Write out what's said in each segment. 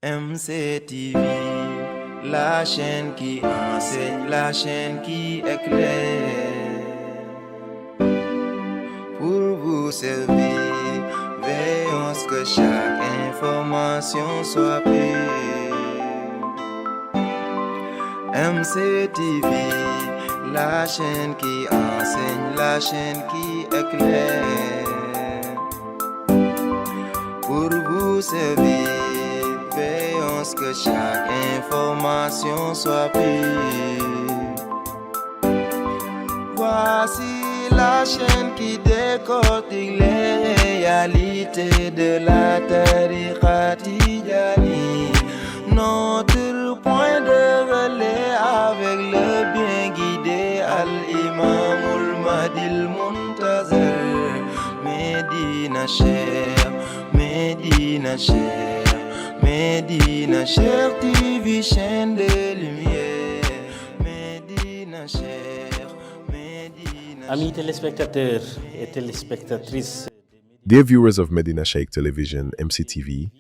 MCTV, la chaîne qui enseigne, la chaîne qui éclaire. Pour vous servir, veillons à ce que chaque information soit pure. MCTV, la chaîne qui enseigne, la chaîne qui éclaire. Pour vous servir, veillons à ce que chaque information soit pure. Voici la chaîne qui décortique les réalités de la Tariqa Tijani. Notre point de relais avec le bien guidé Al-Imam Mahdi al-Muntazir. Medina Cher, Medina Cher, Medina Cher TV, chaîne de lumière. Medina Cher, Medina Cher. Amis téléspectateurs et téléspectatrices, Dear viewers of Medina Sheikh Television, MCTV,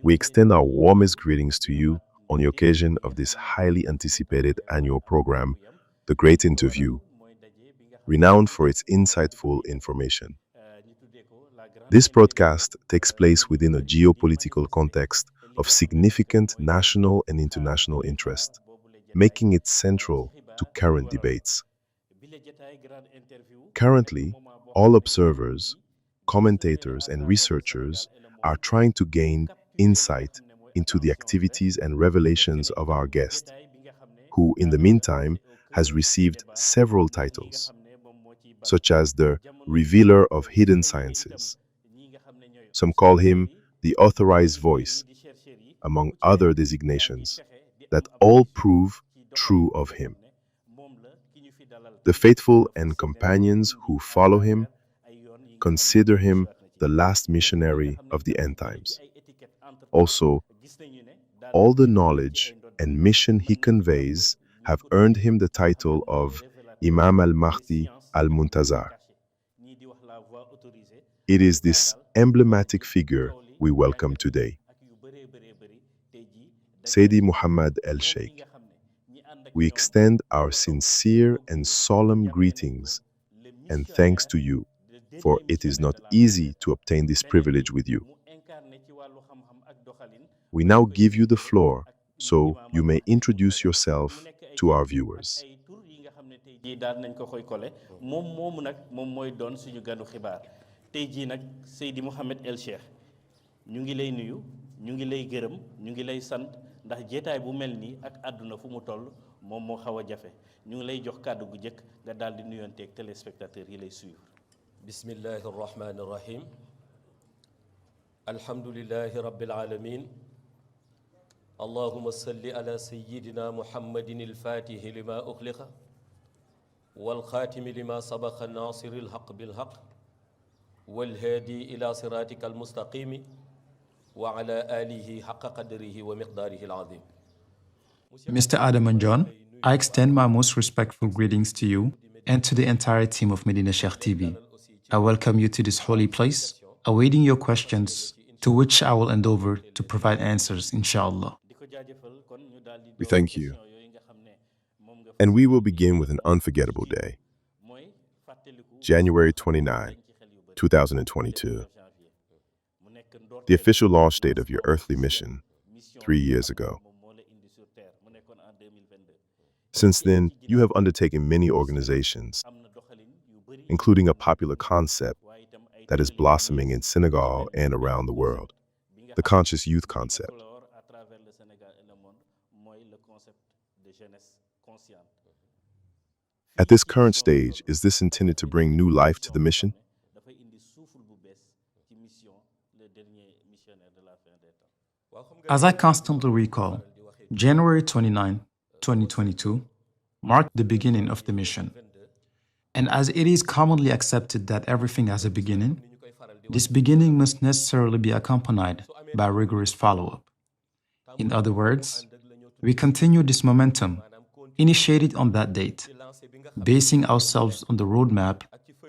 we extend our warmest greetings to you on the occasion of this highly anticipated annual program, The Great Interview, renowned for its insightful information. This broadcast takes place within a geopolitical context of significant national and international interest, making it central to current debates. Currently, all observers, commentators, and researchers are trying to gain insight into the activities and revelations of our guest, who, in the meantime, has received several titles, such as the Revealer of Hidden Sciences. Some call him the Authorized Voice, among other designations, that all prove true of him. The faithful and companions who follow him consider him the last missionary of the end times. Also, all the knowledge and mission he conveys have earned him the title of Imam al-Mahdi al-Muntazar. It is this emblematic figure we welcome today. Seydi Mouhamed El Cheikh, we extend our sincere and solemn greetings and thanks to you, for it is not easy to obtain this privilege with you. We now give you the floor so you may introduce yourself to our viewers. Seydi Mouhamed El Cheikh ñu ngi lay nuyu ñu ngi lay gërëm ñu ngi lay sant ndax jétaay bu mel nii ak àdduna fu mu toll moom moo xaw a jafe ñu ngi lay jox kàddu gu jëkk nga daal di nuyonteeg téléspectateurs yi lay suivre. Bismillahi rahmani rahim. Alhamdulillahi rabbil alamin. Allahumma salli ala sayyidina Muhammadin al-Fatihi lima ukhliqa wal khatimi lima sabaqa nasiril haqq bil haqq والهادي إلى صراطك المستقيم وعلى آله حق قدره ومقداره العظيم. Mr. Adam and John, I extend my most respectful greetings to you and to the entire team of Medina Sheikh TV. I welcome you to this holy place, awaiting your questions, to which I will endeavor to provide answers, inshallah. We thank you. And we will begin with an unforgettable day. January 29, 2022. The official launch date of your earthly mission 3 years ago. Since then, you have undertaken many organizations, including a popular concept that is blossoming in Senegal and around the world, the conscious youth concept. At this current stage, is this intended to bring new life to the mission? As I constantly recall, January 29, 2022 marked the beginning of the mission. And as it is commonly accepted that everything has a beginning, this beginning must necessarily be accompanied by rigorous follow-up. In other words, we continue this momentum initiated on that date, basing ourselves on the roadmap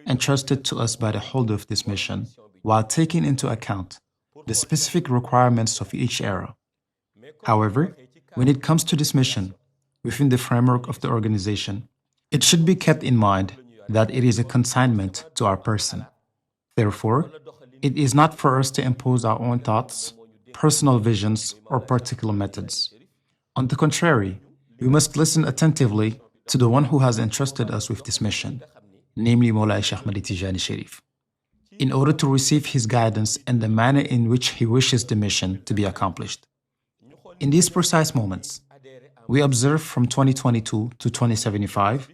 entrusted to us by the holder of this mission, while taking into account the specific requirements of each era However, when it comes to this mission, within the framework of the organization, it should be kept in mind that it is a consignment to our person. Therefore, it is not for us to impose our own thoughts, personal visions, or particular methods. On the contrary, we must listen attentively to the one who has entrusted us with this mission, namely Mawlaya Sheikh Ahmad Tijani Sharif, in order to receive his guidance and the manner in which he wishes the mission to be accomplished. In these precise moments, we observe from 2022 to 2075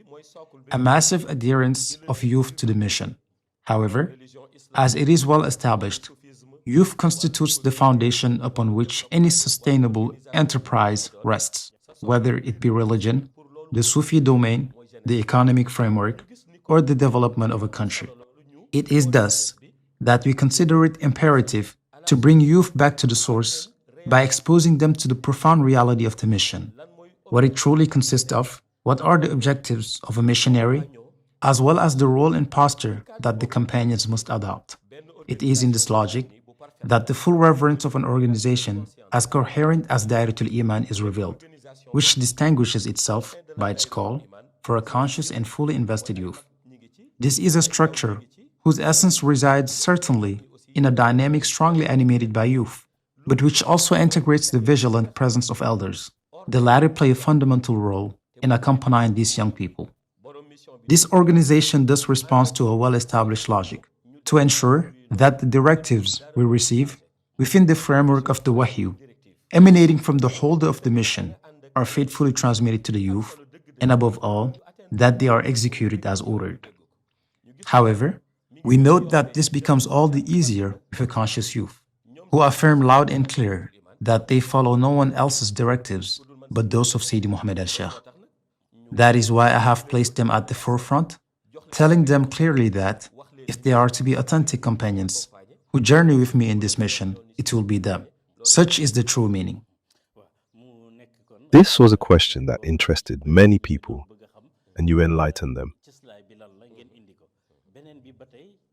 a massive adherence of youth to the mission. However, as it is well established, youth constitutes the foundation upon which any sustainable enterprise rests, whether it be religion, the Sufi domain, the economic framework, or the development of a country. It is thus that we consider it imperative to bring youth back to the source by exposing them to the profound reality of the mission, what it truly consists of, what are the objectives of a missionary, as well as the role and posture that the companions must adopt. It is in this logic that the full reverence of an organization as coherent as Dahiratoul Imane is revealed, which distinguishes itself by its call for a conscious and fully invested youth. This is a structure whose essence resides certainly in a dynamic strongly animated by youth, but which also integrates the vigilant presence of elders. The latter play a fundamental role in accompanying these young people. This organization thus responds to a well-established logic to ensure that the directives we receive within the framework of the Wahyu, emanating from the holder of the mission, are faithfully transmitted to the youth, and above all, that they are executed as ordered. However, we note that this becomes all the easier with a conscious youth, who affirm loud and clear that they follow no one else's directives but those of Seydi Mouhamed El Cheikh. That is why I have placed them at the forefront, telling them clearly that if they are to be authentic companions who journey with me in this mission, it will be them. Such is the true meaning. This was a question that interested many people, and you enlightened them.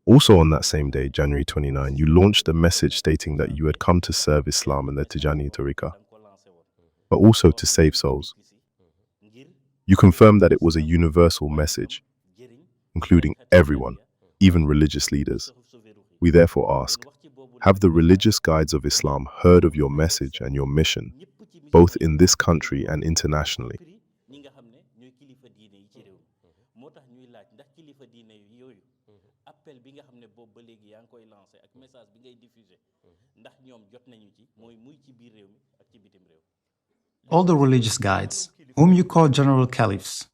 Also on that same day, January 29, you launched a message stating that you had come to serve Islam and the Tijani Tariqa, but also to save souls. You confirmed that it was a universal message, including everyone, even religious leaders. We therefore ask, have the religious guides of Islam heard of your message and your mission, both in this country and internationally? All the religious guides, whom you call general caliphs,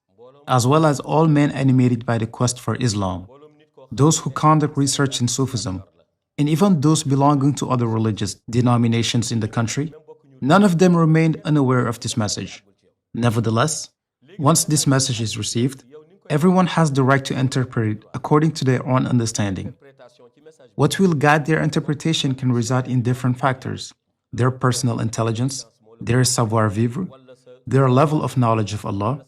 as well as all men animated by the quest for Islam, those who conduct research in Sufism, and even those belonging to other religious denominations in the country, none of them remained unaware of this message. Nevertheless, once this message is received, everyone has the right to interpret it according to their own understanding. What will guide their interpretation can reside in different factors: their personal intelligence, their savoir-vivre, their level of knowledge of Allah,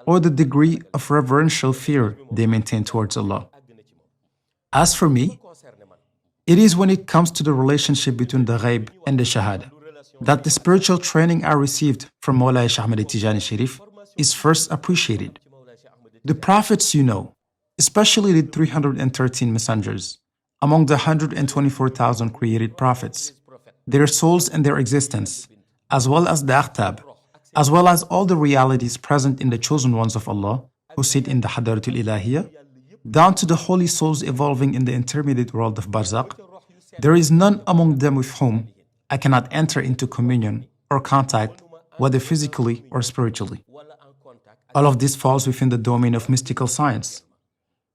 or the degree of reverential fear they maintain towards Allah. As for me, it is when it comes to the relationship between the ghaib and the shahada that the spiritual training I received from Mawlaya Sheikh Ahmad Tijani Sharif is first appreciated. The prophets you know, especially the 313 messengers, among the 124,000 created prophets, their souls and their existence, as well as the Akhtab, as well as all the realities present in the chosen ones of Allah who sit in the Hadaratul Ilahiyah, down to the holy souls evolving in the intermediate world of Barzakh, there is none among them with whom I cannot enter into communion or contact, whether physically or spiritually. All of this falls within the domain of mystical science.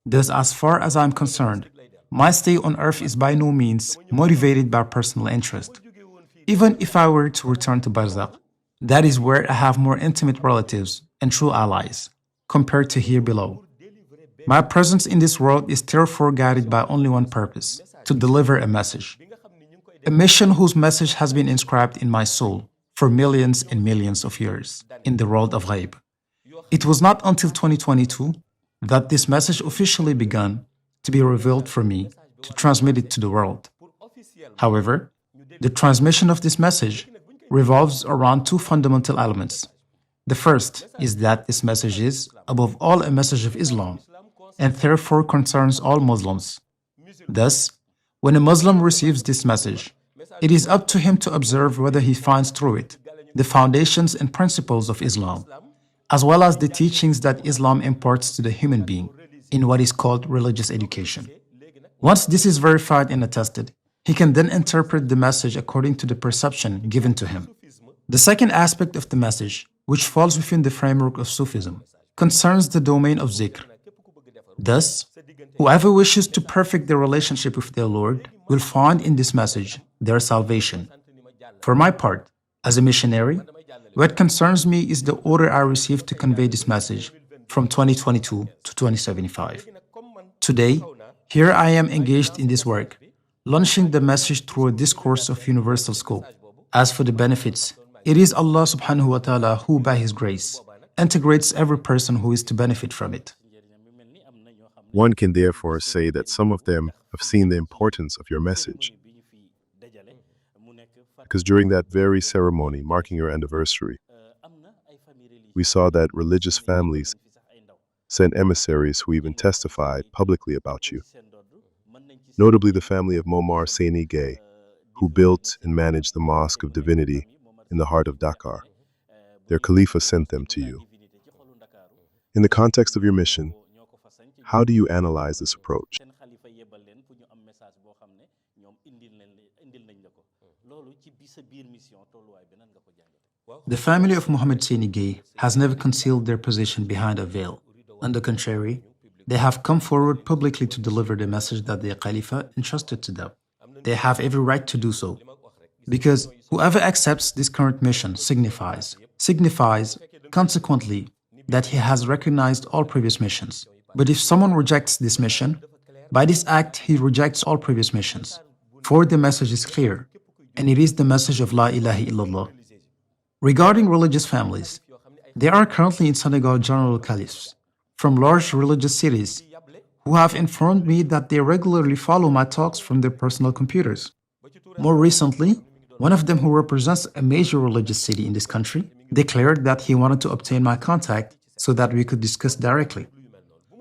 Thus, as far as I am concerned, my stay on earth is by no means motivated by personal interest. Even if I were to return to Barzakh, that is where I have more intimate relatives and true allies, compared to here below. My presence in this world is therefore guided by only one purpose: to deliver a message. A mission whose message has been inscribed in my soul for millions and millions of years in the world of ghaib. It was not until 2022 that this message officially began to be revealed for me to transmit it to the world. However, the transmission of this message revolves around two fundamental elements. The first is that this message is, above all, a message of Islam, and therefore concerns all Muslims. Thus, when a Muslim receives this message, it is up to him to observe whether he finds through it the foundations and principles of Islam, as well as the teachings that Islam imparts to the human being in what is called religious education. Once this is verified and attested, he can then interpret the message according to the perception given to him. The second aspect of the message, which falls within the framework of Sufism, concerns the domain of zikr. Thus, whoever wishes to perfect their relationship with their Lord will find in this message their salvation. For my part, as a missionary, what concerns me is the order I received to convey this message from 2022 to 2075. Today, here I am engaged in this work, launching the message through a discourse of universal scope. As for the benefits, it is Allah subhanahu wa ta'ala who, by His grace, integrates every person who is to benefit from it. One can therefore say that some of them have seen the importance of your message, because during that very ceremony marking your anniversary, we saw that religious families sent emissaries who even testified publicly about you. Notably the family of Momar Senegalese, who built and managed the Mosque of Divinity in the heart of Dakar. Their Khalifa sent them to you. In the context of your mission, how do you analyze this approach? The family of Mohammed Senegalese has never concealed their position behind a veil. On the contrary, they have come forward publicly to deliver the message that their Khalifa entrusted to them. They have every right to do so, because whoever accepts this current mission signifies consequently that he has recognized all previous missions. But if someone rejects this mission, by this act he rejects all previous missions. For the message is clear, and it is the message of La ilaha illallah. Regarding religious families, there are currently in Senegal general caliphs from large religious cities who have informed me that they regularly follow my talks from their personal computers. More recently, one of them who represents a major religious city in this country declared that he wanted to obtain my contact so that we could discuss directly.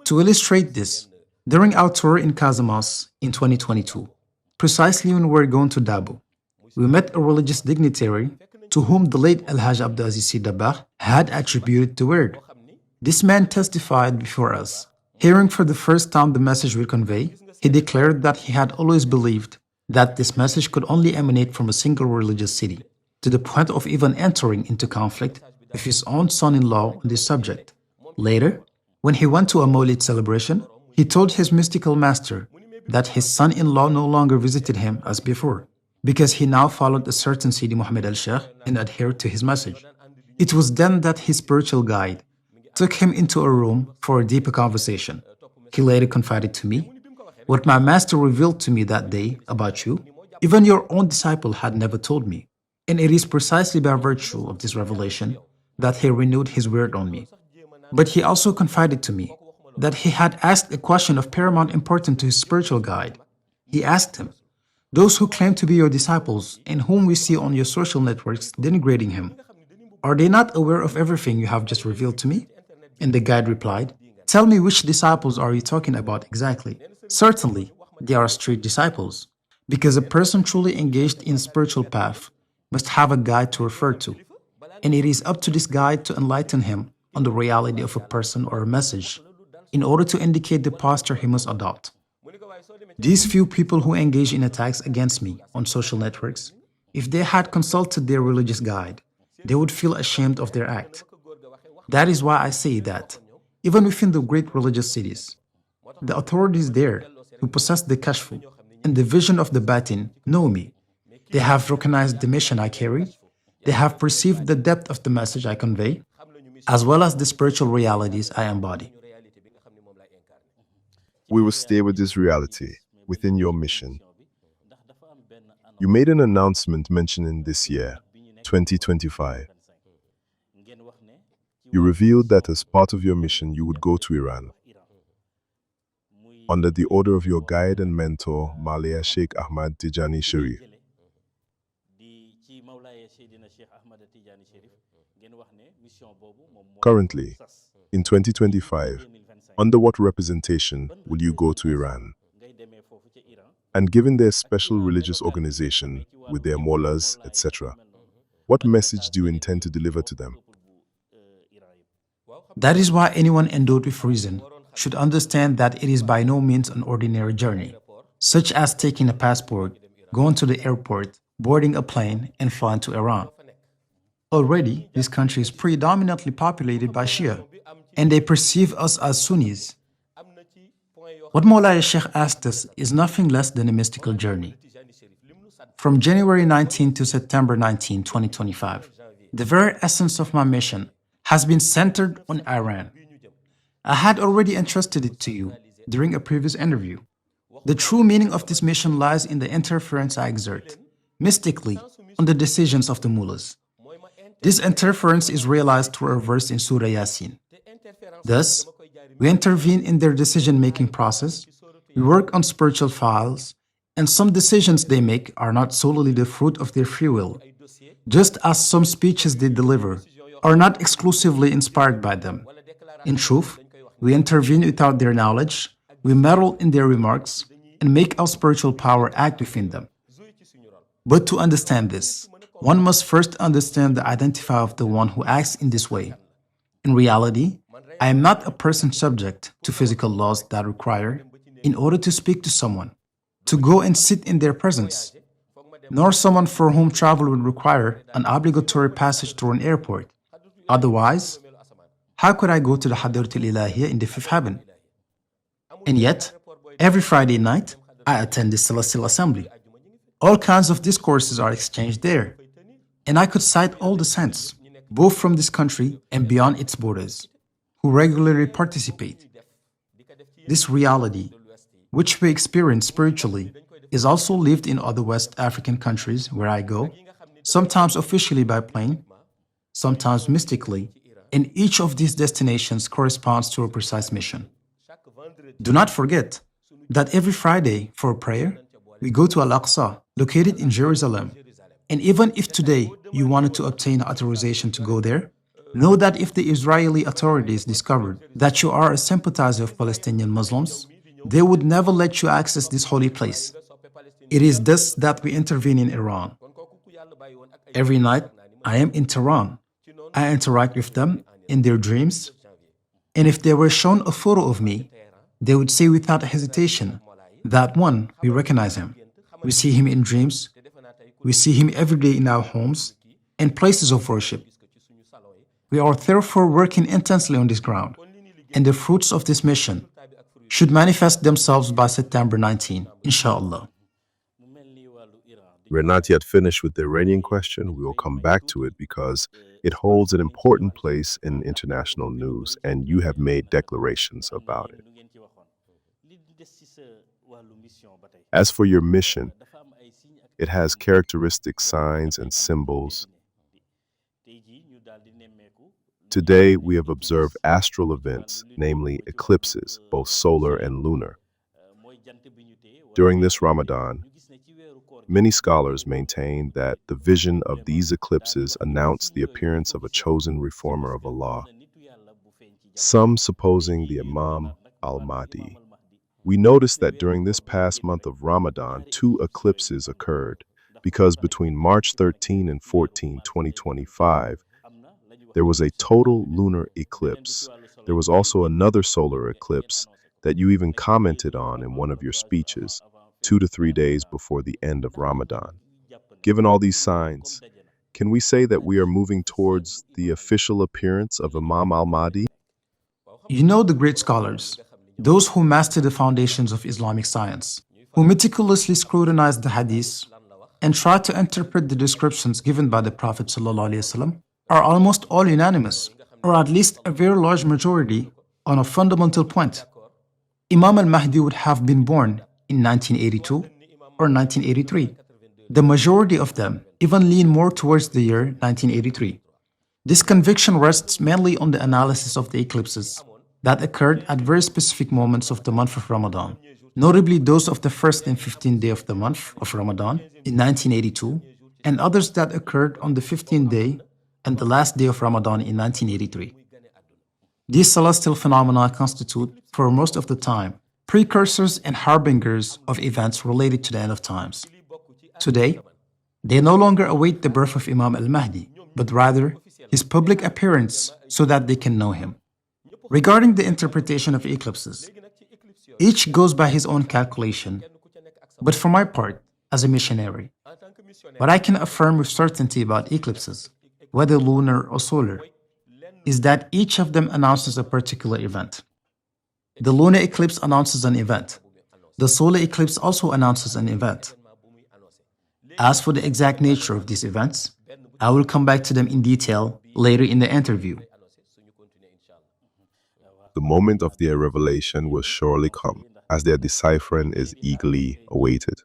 To illustrate this, during our tour in Casamance in 2022, precisely when we were going to Dabo, we met a religious dignitary to whom the late Al-Hajj Abdelaziz Sy Dabakh had attributed the word. This man testified before us. Hearing for the first time the message we convey, he declared that he had always believed that this message could only emanate from a single religious city, to the point of even entering into conflict with his own son-in-law on this subject. Later, when he went to a Mawlid celebration, he told his mystical master that his son-in-law no longer visited him as before, because he now followed a certain Seydi Mouhamed El Cheikh and adhered to his message. It was then that his spiritual guide took him into a room for a deeper conversation. He later confided to me, "What my master revealed to me that day about you, even your own disciple had never told me. And it is precisely by virtue of this revelation that he renewed his word on me." But he also confided to me that he had asked a question of paramount importance to his spiritual guide. He asked him, "Those who claim to be your disciples and whom we see on your social networks denigrating him, are they not aware of everything you have just revealed to me?" And the guide replied, "Tell me, which disciples are you talking about exactly?" Certainly, they are street disciples, because a person truly engaged in spiritual path must have a guide to refer to, and it is up to this guide to enlighten him on the reality of a person or a message, in order to indicate the posture he must adopt. These few people who engage in attacks against me on social networks, if they had consulted their religious guide, they would feel ashamed of their act. That is why I say that, even within the great religious cities, the authorities there who possess the kashfu and the vision of the batin know me. They have recognized the mission I carry, they have perceived the depth of the message I convey, as well as the spiritual realities I embody. We will stay with this reality within your mission. You made an announcement mentioning this year, 2025. You revealed that as part of your mission, you would go to Iran. Under the order of your guide and mentor, Mawlaya Sheikh Ahmad Tijani Sharif. Currently, in 2025, under what representation will you go to Iran? And given their special religious organization with their mullahs, etc., what message do you intend to deliver to them? That is why anyone endowed with reason should understand that it is by no means an ordinary journey, such as taking a passport, going to the airport, boarding a plane, and flying to Iran. Already, this country is predominantly populated by Shia, and they perceive us as Sunnis. What Mawlaya Sheikh asked us is nothing less than a mystical journey. From January 19 to September 19, 2025, the very essence of my mission has been centered on Iran. I had already entrusted it to you during a previous interview. The true meaning of this mission lies in the interference I exert, mystically, on the decisions of the mullahs. This interference is realized through a verse in Surah Yasin. Thus, we intervene in their decision-making process, we work on spiritual files, and some decisions they make are not solely the fruit of their free will, just as some speeches they deliver are not exclusively inspired by them. In truth, we intervene without their knowledge, we meddle in their remarks, and make our spiritual power act within them. But to understand this, one must first understand the identity of the one who acts in this way. In reality, I am not a person subject to physical laws that require, in order to speak to someone, to go and sit in their presence, nor someone for whom travel would require an obligatory passage through an airport. Otherwise, how could I go to the Dahiratoul Imane in the fifth heaven? And yet, every Friday night, I attend the Celestial Assembly. All kinds of discourses are exchanged there. And I could cite all the saints, both from this country and beyond its borders, who regularly participate. This reality, which we experience spiritually, is also lived in other West African countries where I go, sometimes officially by plane, sometimes mystically, and each of these destinations corresponds to a precise mission. Do not forget that every Friday for prayer, we go to Al-Aqsa, located in Jerusalem. And even if today you wanted to obtain authorization to go there, know that if the Israeli authorities discovered that you are a sympathizer of Palestinian Muslims, they would never let you access this holy place. It is thus that we intervene in Iran. Every night, I am in Tehran. I interact with them in their dreams, and if they were shown a photo of me, they would say without hesitation, that one, we recognize him. We see him in dreams. We see him every day in our homes and places of worship. We are therefore working intensely on this ground, and the fruits of this mission should manifest themselves by September 19, inshallah. We're not yet finished with the Iranian question. We will come back to it because it holds an important place in international news, and you have made declarations about it. As for your mission, it has characteristic signs and symbols. Today, we have observed astral events, namely eclipses, both solar and lunar. During this Ramadan, many scholars maintain that the vision of these eclipses announced the appearance of a chosen reformer of Allah, some supposing the Imam Al-Mahdi. We noticed that during this past month of Ramadan, 2 eclipses occurred, because between March 13 and 14, 2025, there was a total lunar eclipse. There was also another solar eclipse that you even commented on in one of your speeches, 2 to 3 days before the end of Ramadan. Given all these signs, can we say that we are moving towards the official appearance of Imam al-Mahdi? You know the great scholars, those who master the foundations of Islamic science, who meticulously scrutinize the hadiths and try to interpret the descriptions given by the Prophet ﷺ, are almost all unanimous, or at least a very large majority, on a fundamental point. Imam al-Mahdi would have been born in 1982 or 1983. The majority of them even lean more towards the year 1983. This conviction rests mainly on the analysis of the eclipses that occurred at very specific moments of the month of Ramadan, notably those of the 1st and 15th day of the month of Ramadan in 1982 and others that occurred on the 15th day and the last day of Ramadan in 1983. These celestial phenomena constitute, for most of the time, precursors and harbingers of events related to the end of times. Today, they no longer await the birth of Imam al-Mahdi, but rather his public appearance so that they can know him. Regarding the interpretation of eclipses, each goes by his own calculation, but for my part, as a missionary, what I can affirm with certainty about eclipses, whether lunar or solar, is that each of them announces a particular event. The lunar eclipse announces an event. The solar eclipse also announces an event. As for the exact nature of these events, I will come back to them in detail later in the interview. The moment of their revelation will surely come, as their deciphering is eagerly awaited.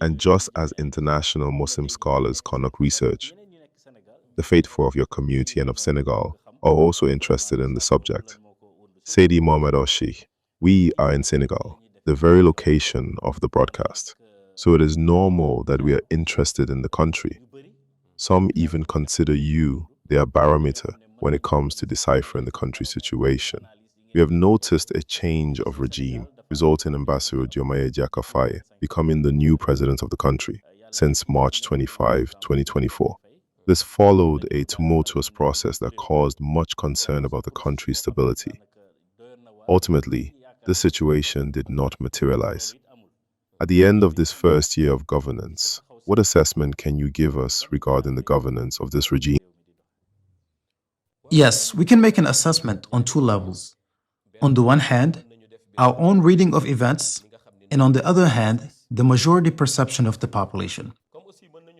And just as international Muslim scholars conduct research, the faithful of your community and of Senegal are also interested in the subject. Seydi Mouhamed El Cheikh, we are in Senegal, the very location of the broadcast. So it is normal that we are interested in the country. Some even consider you their barometer when it comes to deciphering the country's situation. We have noticed a change of regime, resulting in Ambassador Diomaye Diakhar Faye becoming the new president of the country since March 25, 2024. This followed a tumultuous process that caused much concern about the country's stability. Ultimately, this situation did not materialize. At the end of this first year of governance, what assessment can you give us regarding the governance of this regime? Yes, we can make an assessment on two levels. On the one hand, our own reading of events, and on the other hand, the majority perception of the population.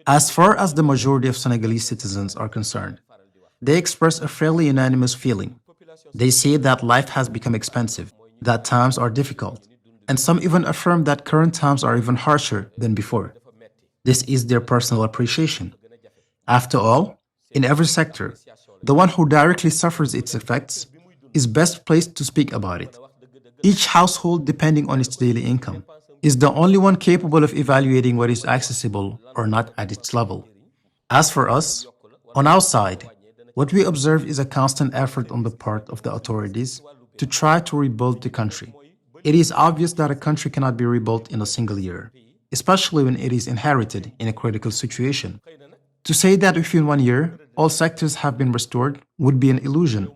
As far as the majority of Senegalese citizens are concerned, they express a fairly unanimous feeling. They say that life has become expensive, that times are difficult, and some even affirm that current times are even harsher than before. This is their personal appreciation. After all, in every sector, the one who directly suffers its effects is best placed to speak about it. Each household, depending on its daily income, is the only one capable of evaluating what is accessible or not at its level. As for us, on our side, what we observe is a constant effort on the part of the authorities to try to rebuild the country. It is obvious that a country cannot be rebuilt in a single year, especially when it is inherited in a critical situation. To say that within 1 year, all sectors have been restored would be an illusion,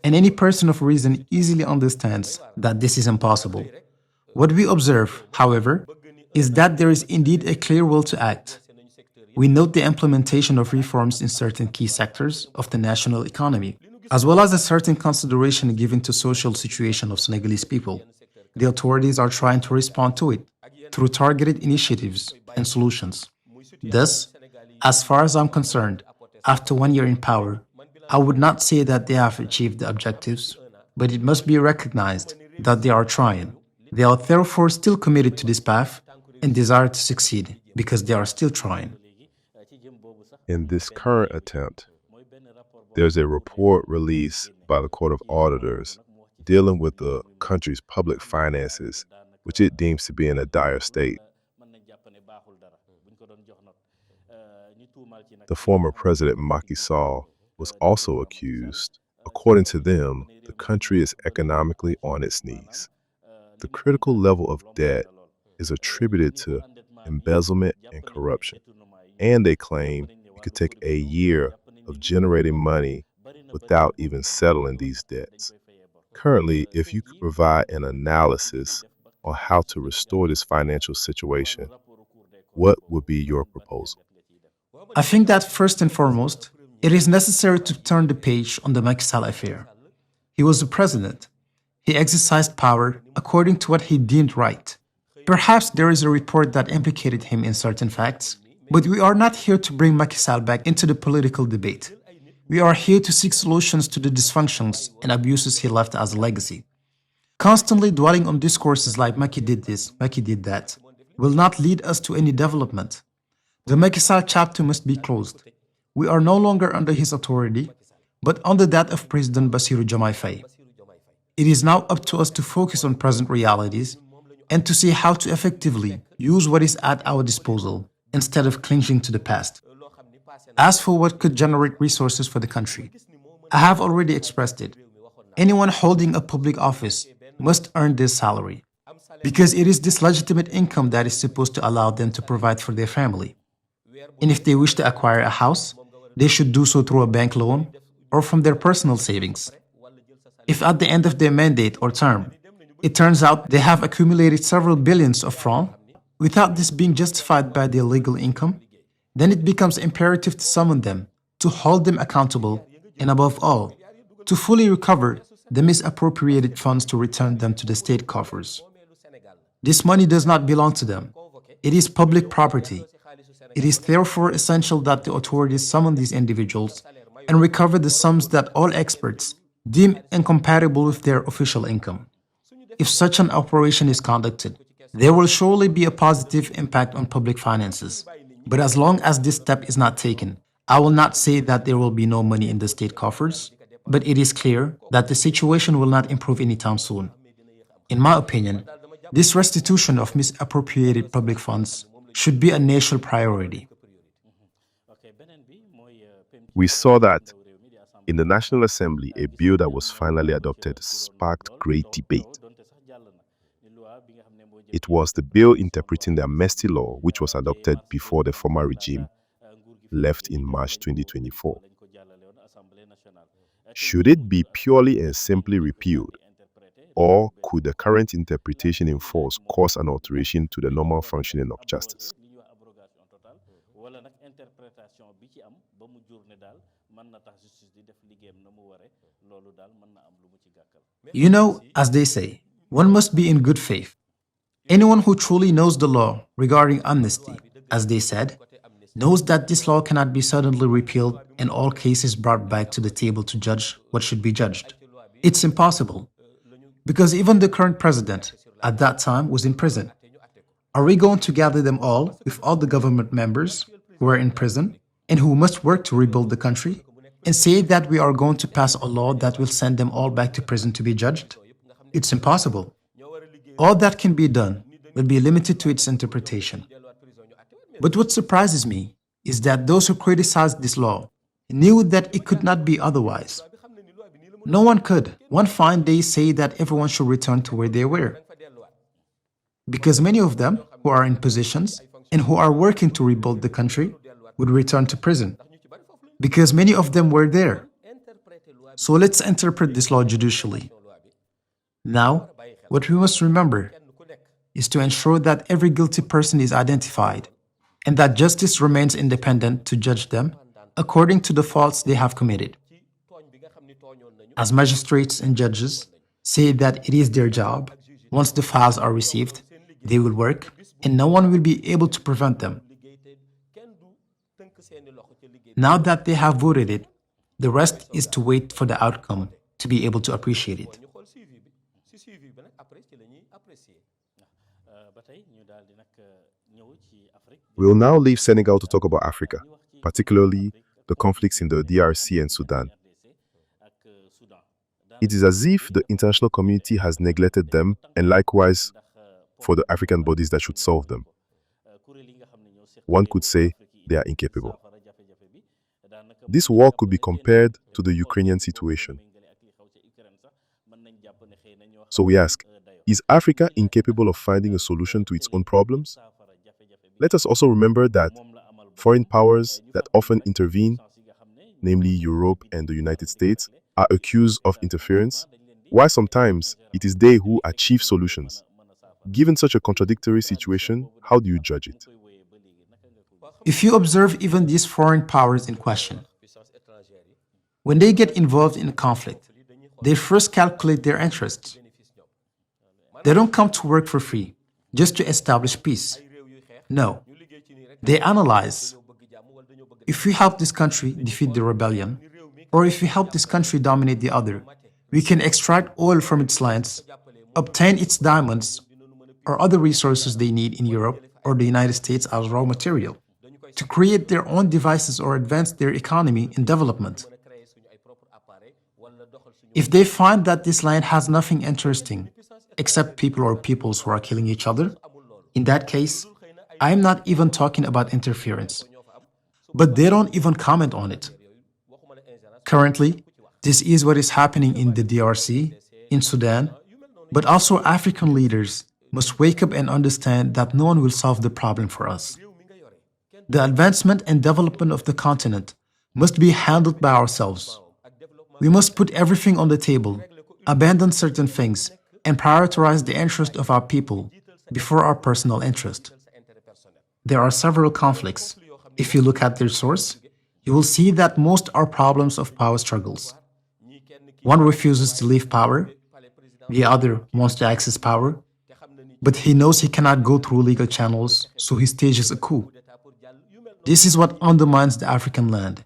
and any person of reason easily understands that this is impossible. What we observe, however, is that there is indeed a clear will to act. We note the implementation of reforms in certain key sectors of the national economy, as well as a certain consideration given to social situation of Senegalese people. The authorities are trying to respond to it through targeted initiatives and solutions. Thus, as far as I'm concerned, after 1 year in power, I would not say that they have achieved the objectives, but it must be recognized that they are trying. They are therefore still committed to this path and desire to succeed because they are still trying. In this current attempt, there's a report released by the Court of Auditors dealing with the country's public finances, which it deems to be in a dire state. The former president Macky Sall was also accused. According to them, the country is economically on its knees. The critical level of debt is attributed to embezzlement and corruption, and they claim it could take a year of generating money without even settling these debts. Currently, if you could provide an analysis on how to restore this financial situation, what would be your proposal? I think that first and foremost, it is necessary to turn the page on the Macky Sall affair. He was the president. He exercised power according to what he deemed right. Perhaps there is a report that implicated him in certain facts, but we are not here to bring Macky Sall back into the political debate. We are here to seek solutions to the dysfunctions and abuses he left as a legacy. Constantly dwelling on discourses like Macky did this, Macky did that, will not lead us to any development. The Macky Sall chapter must be closed. We are no longer under his authority, but under that of President Bassirou Diomaye Faye. It is now up to us to focus on present realities and to see how to effectively use what is at our disposal instead of clinging to the past. As for what could generate resources for the country, I have already expressed it. Anyone holding a public office must earn their salary, because it is this legitimate income that is supposed to allow them to provide for their family. And if they wish to acquire a house, they should do so through a bank loan or from their personal savings. If at the end of their mandate or term, it turns out they have accumulated several billions of francs without this being justified by their legal income, then it becomes imperative to summon them, to hold them accountable, and above all, to fully recover the misappropriated funds to return them to the state coffers. This money does not belong to them. It is public property. It is therefore essential that the authorities summon these individuals and recover the sums that all experts deem incompatible with their official income. If such an operation is conducted, there will surely be a positive impact on public finances. But as long as this step is not taken, I will not say that there will be no money in the state coffers, but it is clear that the situation will not improve anytime soon. In my opinion, this restitution of misappropriated public funds should be a national priority. We saw that in the National Assembly, a bill that was finally adopted sparked great debate. It was the bill interpreting the Amnesty law, which was adopted before the former regime left in March 2024. Should it be purely and simply repealed, or could the current interpretation in force cause an alteration to the normal functioning of justice? You know, as they say, one must be in good faith. Anyone who truly knows the law regarding amnesty, as they said, knows that this law cannot be suddenly repealed and all cases brought back to the table to judge what should be judged. It's impossible, because even the current president at that time was in prison. Are we going to gather them all with all the government members who are in prison and who must work to rebuild the country and say that we are going to pass a law that will send them all back to prison to be judged? It's impossible. All that can be done will be limited to its interpretation. But what surprises me is that those who criticized this law knew that it could not be otherwise. No one could, one fine day, say that everyone should return to where they were. Because many of them who are in positions and who are working to rebuild the country would return to prison. Because many of them were there. So let's interpret this law judicially. Now, what we must remember is to ensure that every guilty person is identified and that justice remains independent to judge them according to the faults they have committed. As magistrates and judges say that it is their job, once the files are received, they will work and no one will be able to prevent them. Now that they have voted it, the rest is to wait for the outcome to be able to appreciate it. We'll now leave Senegal to talk about Africa, particularly the conflicts in the DRC and Sudan. It is as if the international community has neglected them, and likewise for the African bodies that should solve them. One could say they are incapable. This war could be compared to the Ukrainian situation. So we ask, is Africa incapable of finding a solution to its own problems? Let us also remember that foreign powers that often intervene, namely Europe and the United States, are accused of interference, while sometimes it is they who achieve solutions. Given such a contradictory situation, how do you judge it? If you observe even these foreign powers in question, when they get involved in a conflict, they first calculate their interests. They don't come to work for free, just to establish peace. No. They analyze, if we help this country defeat the rebellion, or if we help this country dominate the other, we can extract oil from its lands, obtain its diamonds, or other resources they need in Europe or the United States as raw material, to create their own devices or advance their economy and development. If they find that this land has nothing interesting, except people or peoples who are killing each other, in that case, I am not even talking about interference. but they don't even comment on it. Currently, this is what is happening in the DRC, in Sudan, but also African leaders must wake up and understand that no one will solve the problem for us. The advancement and development of the continent must be handled by ourselves. We must put everything on the table, abandon certain things, and prioritize the interest of our people before our personal interest. There are several conflicts. If you look at their source, you will see that most are problems of power struggles. One refuses to leave power, the other wants to access power, but he knows he cannot go through legal channels, so he stages a coup. This is what undermines the African land.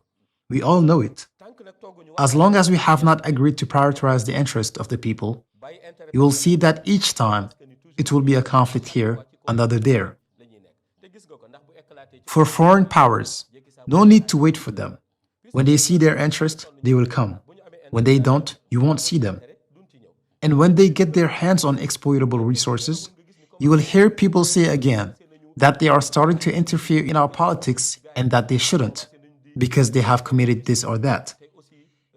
We all know it. As long as we have not agreed to prioritize the interest of the people, you will see that each time it will be a conflict here, another there. For foreign powers, no need to wait for them. When they see their interest, they will come. When they don't, you won't see them. And when they get their hands on exploitable resources, you will hear people say again that they are starting to interfere in our politics and that they shouldn't, because they have committed this or that.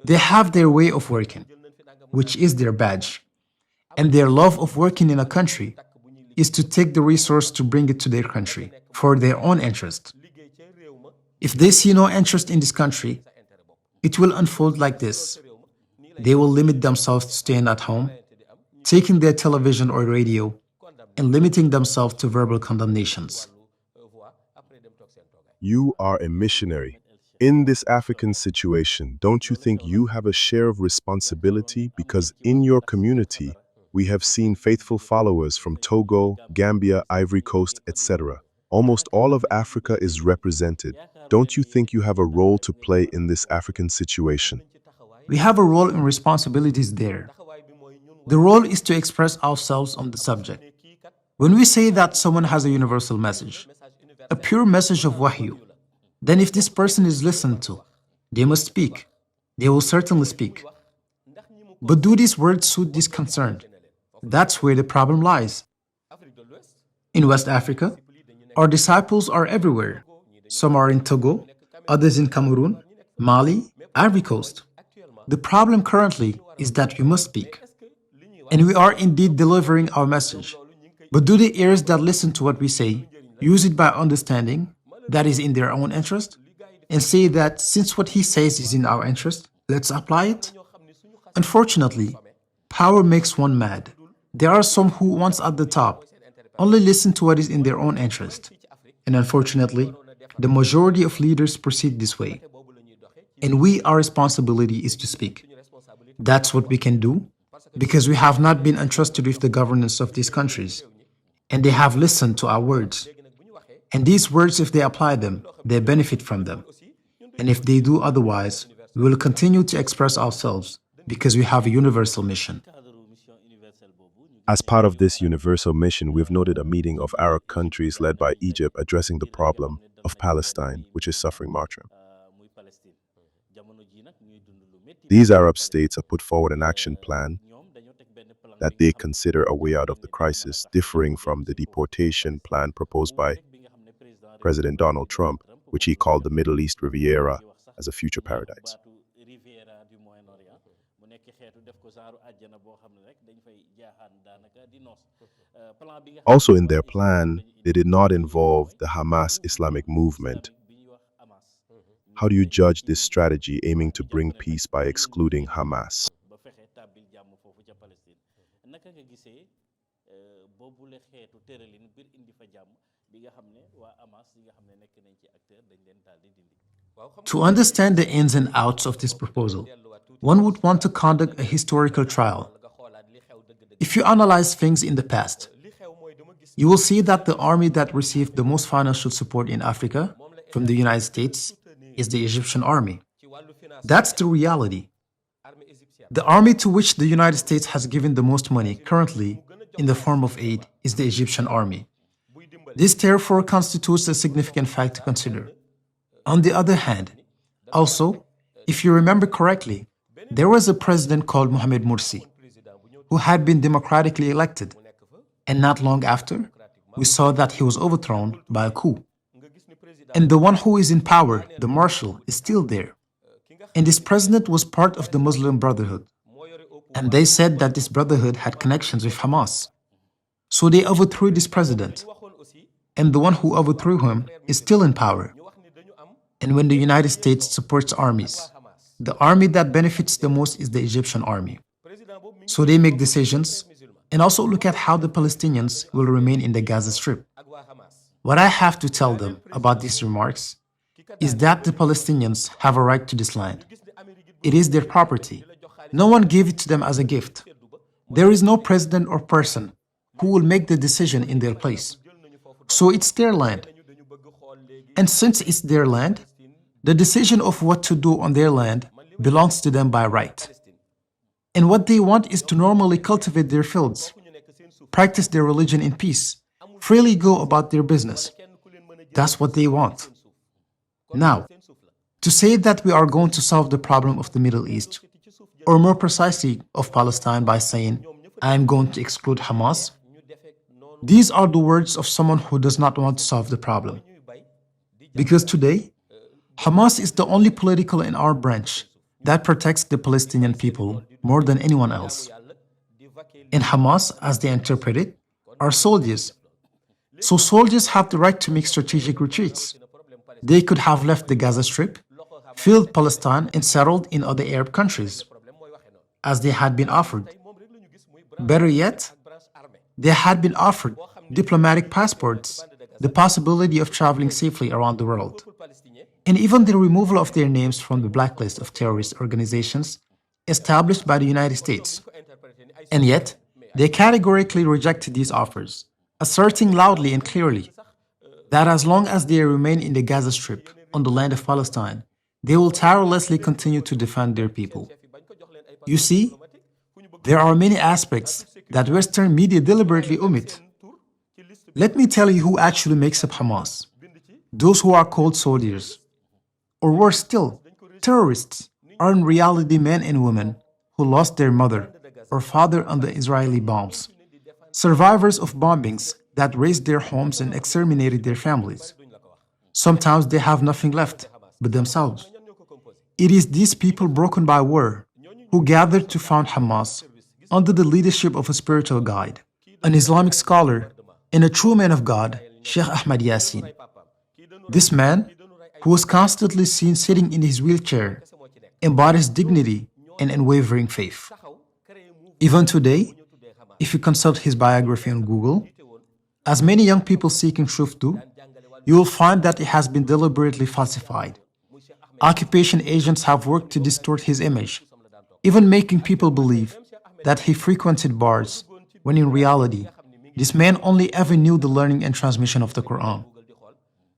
They have their way of working, which is their badge. And their love of working in a country is to take the resource to bring it to their country for their own interest. If they see no interest in this country, it will unfold like this. They will limit themselves to staying at home, taking their television or radio, and limiting themselves to verbal condemnations. You are a missionary. In this African situation, don't you think you have a share of responsibility? Because in your community, we have seen faithful followers from Togo, Gambia, Ivory Coast, etc. Almost all of Africa is represented. Don't you think you have a role to play in this African situation? We have a role and responsibilities there. The role is to express ourselves on the subject. When we say that someone has a universal message, a pure message of wahyu, then if this person is listened to, they must speak. They will certainly speak. But do these words suit this concern? That's where the problem lies. In West Africa, our disciples are everywhere. Some are in Togo, others in Cameroon, Mali, Ivory Coast. The problem currently is that we must speak. And we are indeed delivering our message. But do the ears that listen to what we say use it by understanding that is in their own interest and say that since what he says is in our interest, let's apply it? Unfortunately, power makes one mad. There are some who, once at the top, only listen to what is in their own interest. And unfortunately, the majority of leaders proceed this way. And our responsibility is to speak. That's what we can do, because we have not been entrusted with the governance of these countries. And they have listened to our words. And these words, if they apply them, they benefit from them. And if they do otherwise, we will continue to express ourselves because we have a universal mission. As part of this universal mission, we've noted a meeting of Arab countries led by Egypt addressing the problem of Palestine, which is suffering martyrdom. These Arab states have put forward an action plan that they consider a way out of the crisis, differing from the deportation plan proposed by President Donald Trump, which he called the Middle East Riviera as a future paradise. Also in their plan, they did not involve the Hamas Islamic movement. How do you judge this strategy aiming to bring peace by excluding Hamas? To understand the ins and outs of this proposal, one would want to conduct a historical trial. If you analyze things in the past, you will see that the army that received the most financial support in Africa from the United States is the Egyptian army. That's the reality. The army to which the United States has given the most money currently in the form of aid is the Egyptian army. This therefore constitutes a significant fact to consider. On the other hand, also, if you remember correctly, there was a president called Mohamed Morsi, who had been democratically elected, and not long after, we saw that he was overthrown by a coup. And the one who is in power, the marshal, is still there. And this president was part of the Muslim Brotherhood. And they said that this brotherhood had connections with Hamas. So they overthrew this president. And the one who overthrew him is still in power. And when the United States supports armies, the army that benefits the most is the Egyptian army. So they make decisions and also look at how the Palestinians will remain in the Gaza Strip. What I have to tell them about these remarks is that the Palestinians have a right to this land. It is their property. No one gave it to them as a gift. There is no president or person who will make the decision in their place. So it's their land. And since it's their land, the decision of what to do on their land belongs to them by right. And what they want is to normally cultivate their fields, practice their religion in peace, freely go about their business. That's what they want. Now, to say that we are going to solve the problem of the Middle East, or more precisely of Palestine by saying, I am going to exclude Hamas, these are the words of someone who does not want to solve the problem. Because today, Hamas is the only political in our branch that protects the Palestinian people more than anyone else. And Hamas, as they interpret it, are soldiers. So soldiers have the right to make strategic retreats. They could have left the Gaza Strip, filled Palestine, and settled in other Arab countries, as they had been offered. Better yet, they had been offered diplomatic passports, the possibility of traveling safely around the world, and even the removal of their names from the blacklist of terrorist organizations established by the United States. And yet, they categorically rejected these offers, asserting loudly and clearly that as long as they remain in the Gaza Strip, on the land of Palestine, they will tirelessly continue to defend their people. You see, there are many aspects that Western media deliberately omit. Let me tell you who actually makes up Hamas. Those who are called soldiers, or worse still, terrorists, are in reality men and women who lost their mother or father under Israeli bombs, survivors of bombings that razed their homes and exterminated their families. Sometimes they have nothing left but themselves. It is these people broken by war who gathered to found Hamas under the leadership of a spiritual guide, an Islamic scholar, and a true man of God, Sheikh Ahmad Yasin. This man, who was constantly seen sitting in his wheelchair, embodies dignity and unwavering faith. Even today, if you consult his biography on Google, as many young people seeking truth do, you will find that it has been deliberately falsified. Occupation agents have worked to distort his image, even making people believe that he frequented bars, when in reality, this man only ever knew the learning and transmission of the Quran.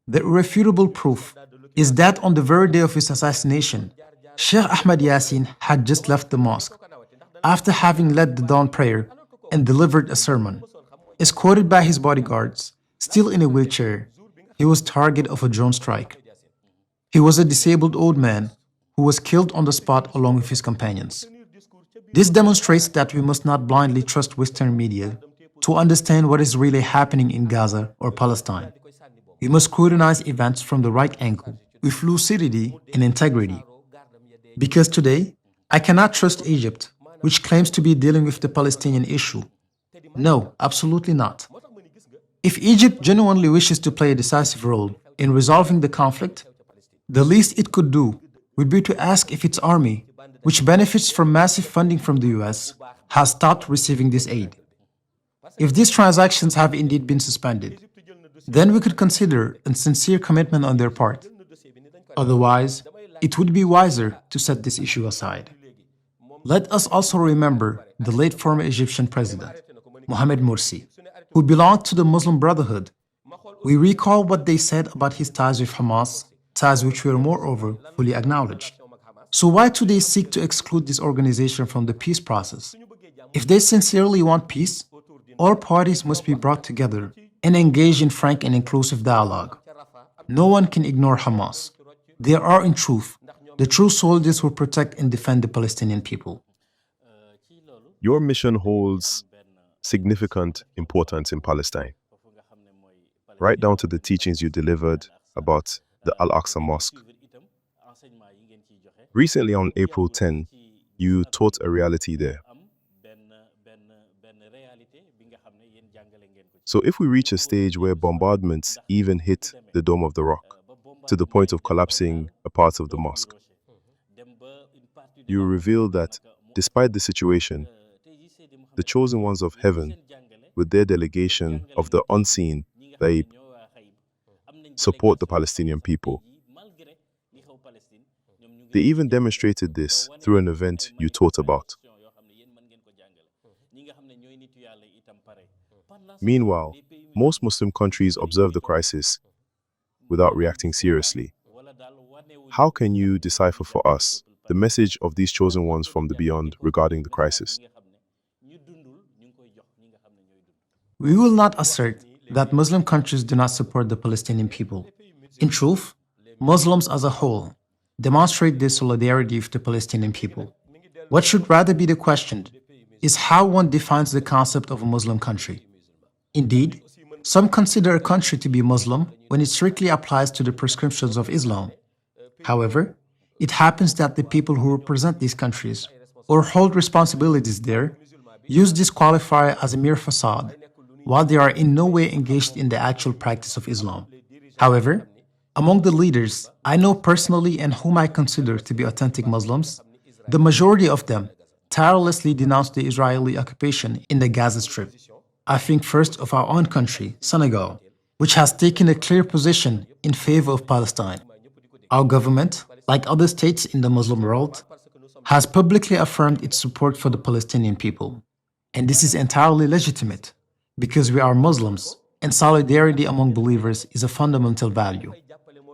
The irrefutable proof is that on the very day of his assassination, Sheikh Ahmad Yasin had just left the mosque after having led the dawn prayer and delivered a sermon. Escorted by his bodyguards, still in a wheelchair, he was target of a drone strike. He was a disabled old man who was killed on the spot along with his companions. This demonstrates that we must not blindly trust Western media to understand what is really happening in Gaza or Palestine. We must scrutinize events from the right angle, with lucidity and integrity. Because today, I cannot trust Egypt, which claims to be dealing with the Palestinian issue. No, absolutely not. If Egypt genuinely wishes to play a decisive role in resolving the conflict, the least it could do would be to ask if its army, which benefits from massive funding from the US, has stopped receiving this aid. If these transactions have indeed been suspended, then we could consider a sincere commitment on their part. Otherwise, it would be wiser to set this issue aside. Let us also remember the late former Egyptian president, Mohamed Morsi, who belonged to the Muslim Brotherhood. We recall what they said about his ties with Hamas, ties which were moreover fully acknowledged. So why do they seek to exclude this organization from the peace process? If they sincerely want peace, all parties must be brought together and engage in frank and inclusive dialogue. No one can ignore Hamas. They are, in truth, the true soldiers who protect and defend the Palestinian people. Your mission holds significant importance in Palestine, right down to the teachings you delivered about the Al-Aqsa Mosque. Recently on April 10, you taught a reality there. So if we reach a stage where bombardments even hit the Dome of the Rock, to the point of collapsing a part of the mosque, you reveal that despite the situation, the chosen ones of heaven, with their delegation of the unseen, they support the Palestinian people. They even demonstrated this through an event you taught about. Meanwhile, most Muslim countries observe the crisis without reacting seriously. How can you decipher for us the message of these chosen ones from the beyond regarding the crisis? We will not assert that Muslim countries do not support the Palestinian people. In truth, Muslims as a whole demonstrate their solidarity with the Palestinian people. What should rather be the question is how one defines the concept of a Muslim country. Indeed, some consider a country to be Muslim when it strictly applies to the prescriptions of Islam. However, it happens that the people who represent these countries or hold responsibilities there use this qualifier as a mere facade, while they are in no way engaged in the actual practice of Islam. However, among the leaders I know personally and whom I consider to be authentic Muslims, the majority of them tirelessly denounce the Israeli occupation in the Gaza Strip. I think first of our own country, Senegal, which has taken a clear position in favor of Palestine. Our government, like other states in the Muslim world, has publicly affirmed its support for the Palestinian people. And this is entirely legitimate, because we are Muslims, and solidarity among believers is a fundamental value.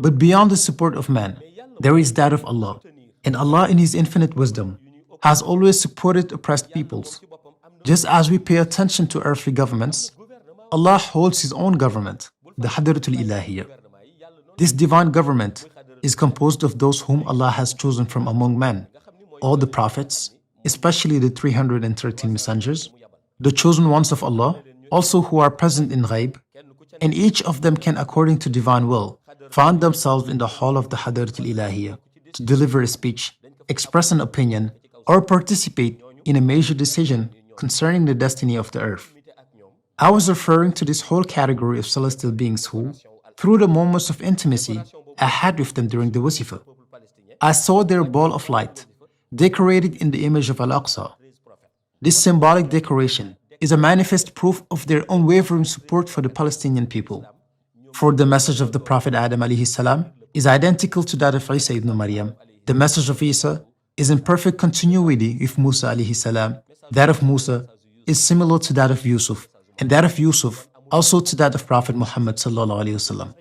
But beyond the support of man, there is that of Allah, and Allah in His infinite wisdom has always supported oppressed peoples. Just as we pay attention to earthly governments, Allah holds His own government, the Dahiratoul Imane. This divine government is composed of those whom Allah has chosen from among men, all the prophets, especially the 313 messengers, the chosen ones of Allah, also who are present in Ghaib, and each of them can, according to divine will, find themselves in the hall of the Dahiratoul Imane to deliver a speech, express an opinion, or participate in a major decision concerning the destiny of the earth. I was referring to this whole category of celestial beings who, through the moments of intimacy I had with them during the Wasifa, I saw their ball of light, decorated in the image of Al-Aqsa. This symbolic decoration is a manifest proof of their unwavering support for the Palestinian people. For the message of the Prophet Adam alayhi salam is identical to that of Isa ibn Maryam. The message of Isa is in perfect continuity with Musa alayhi salam. That of Musa is similar to that of Yusuf, and that of Yusuf also to that of Prophet Muhammad sallallahu alaihi wasallam.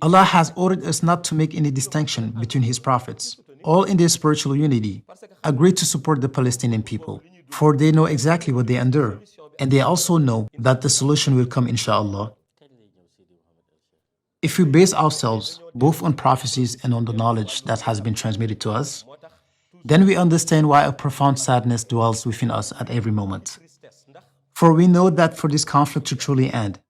Allah has ordered us not to make any distinction between His prophets. All in their spiritual unity agree to support the Palestinian people, for they know exactly what they endure, and they also know that the solution will come inshallah. If we base ourselves both on prophecies and on the knowledge that has been transmitted to us, then we understand why a profound sadness dwells within us at every moment. For we know that for this conflict to truly end,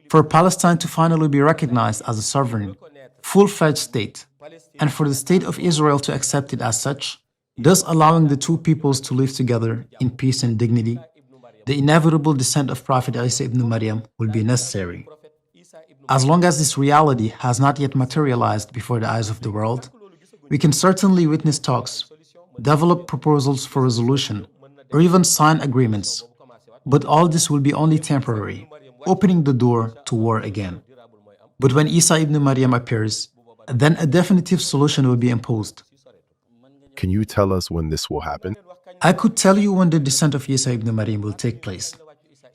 for Palestine to finally be recognized as a sovereign, full-fledged state, and for the state of Israel to accept it as such, thus allowing the two peoples to live together in peace and dignity, the inevitable descent of Prophet Isa ibn Maryam will be necessary. As long as this reality has not yet materialized before the eyes of the world, we can certainly witness talks, develop proposals for resolution, or even sign agreements. But all this will be only temporary, opening the door to war again. But when Isa ibn Maryam appears, then a definitive solution will be imposed. Can you tell us when this will happen? I could tell you when the descent of Isa ibn Maryam will take place.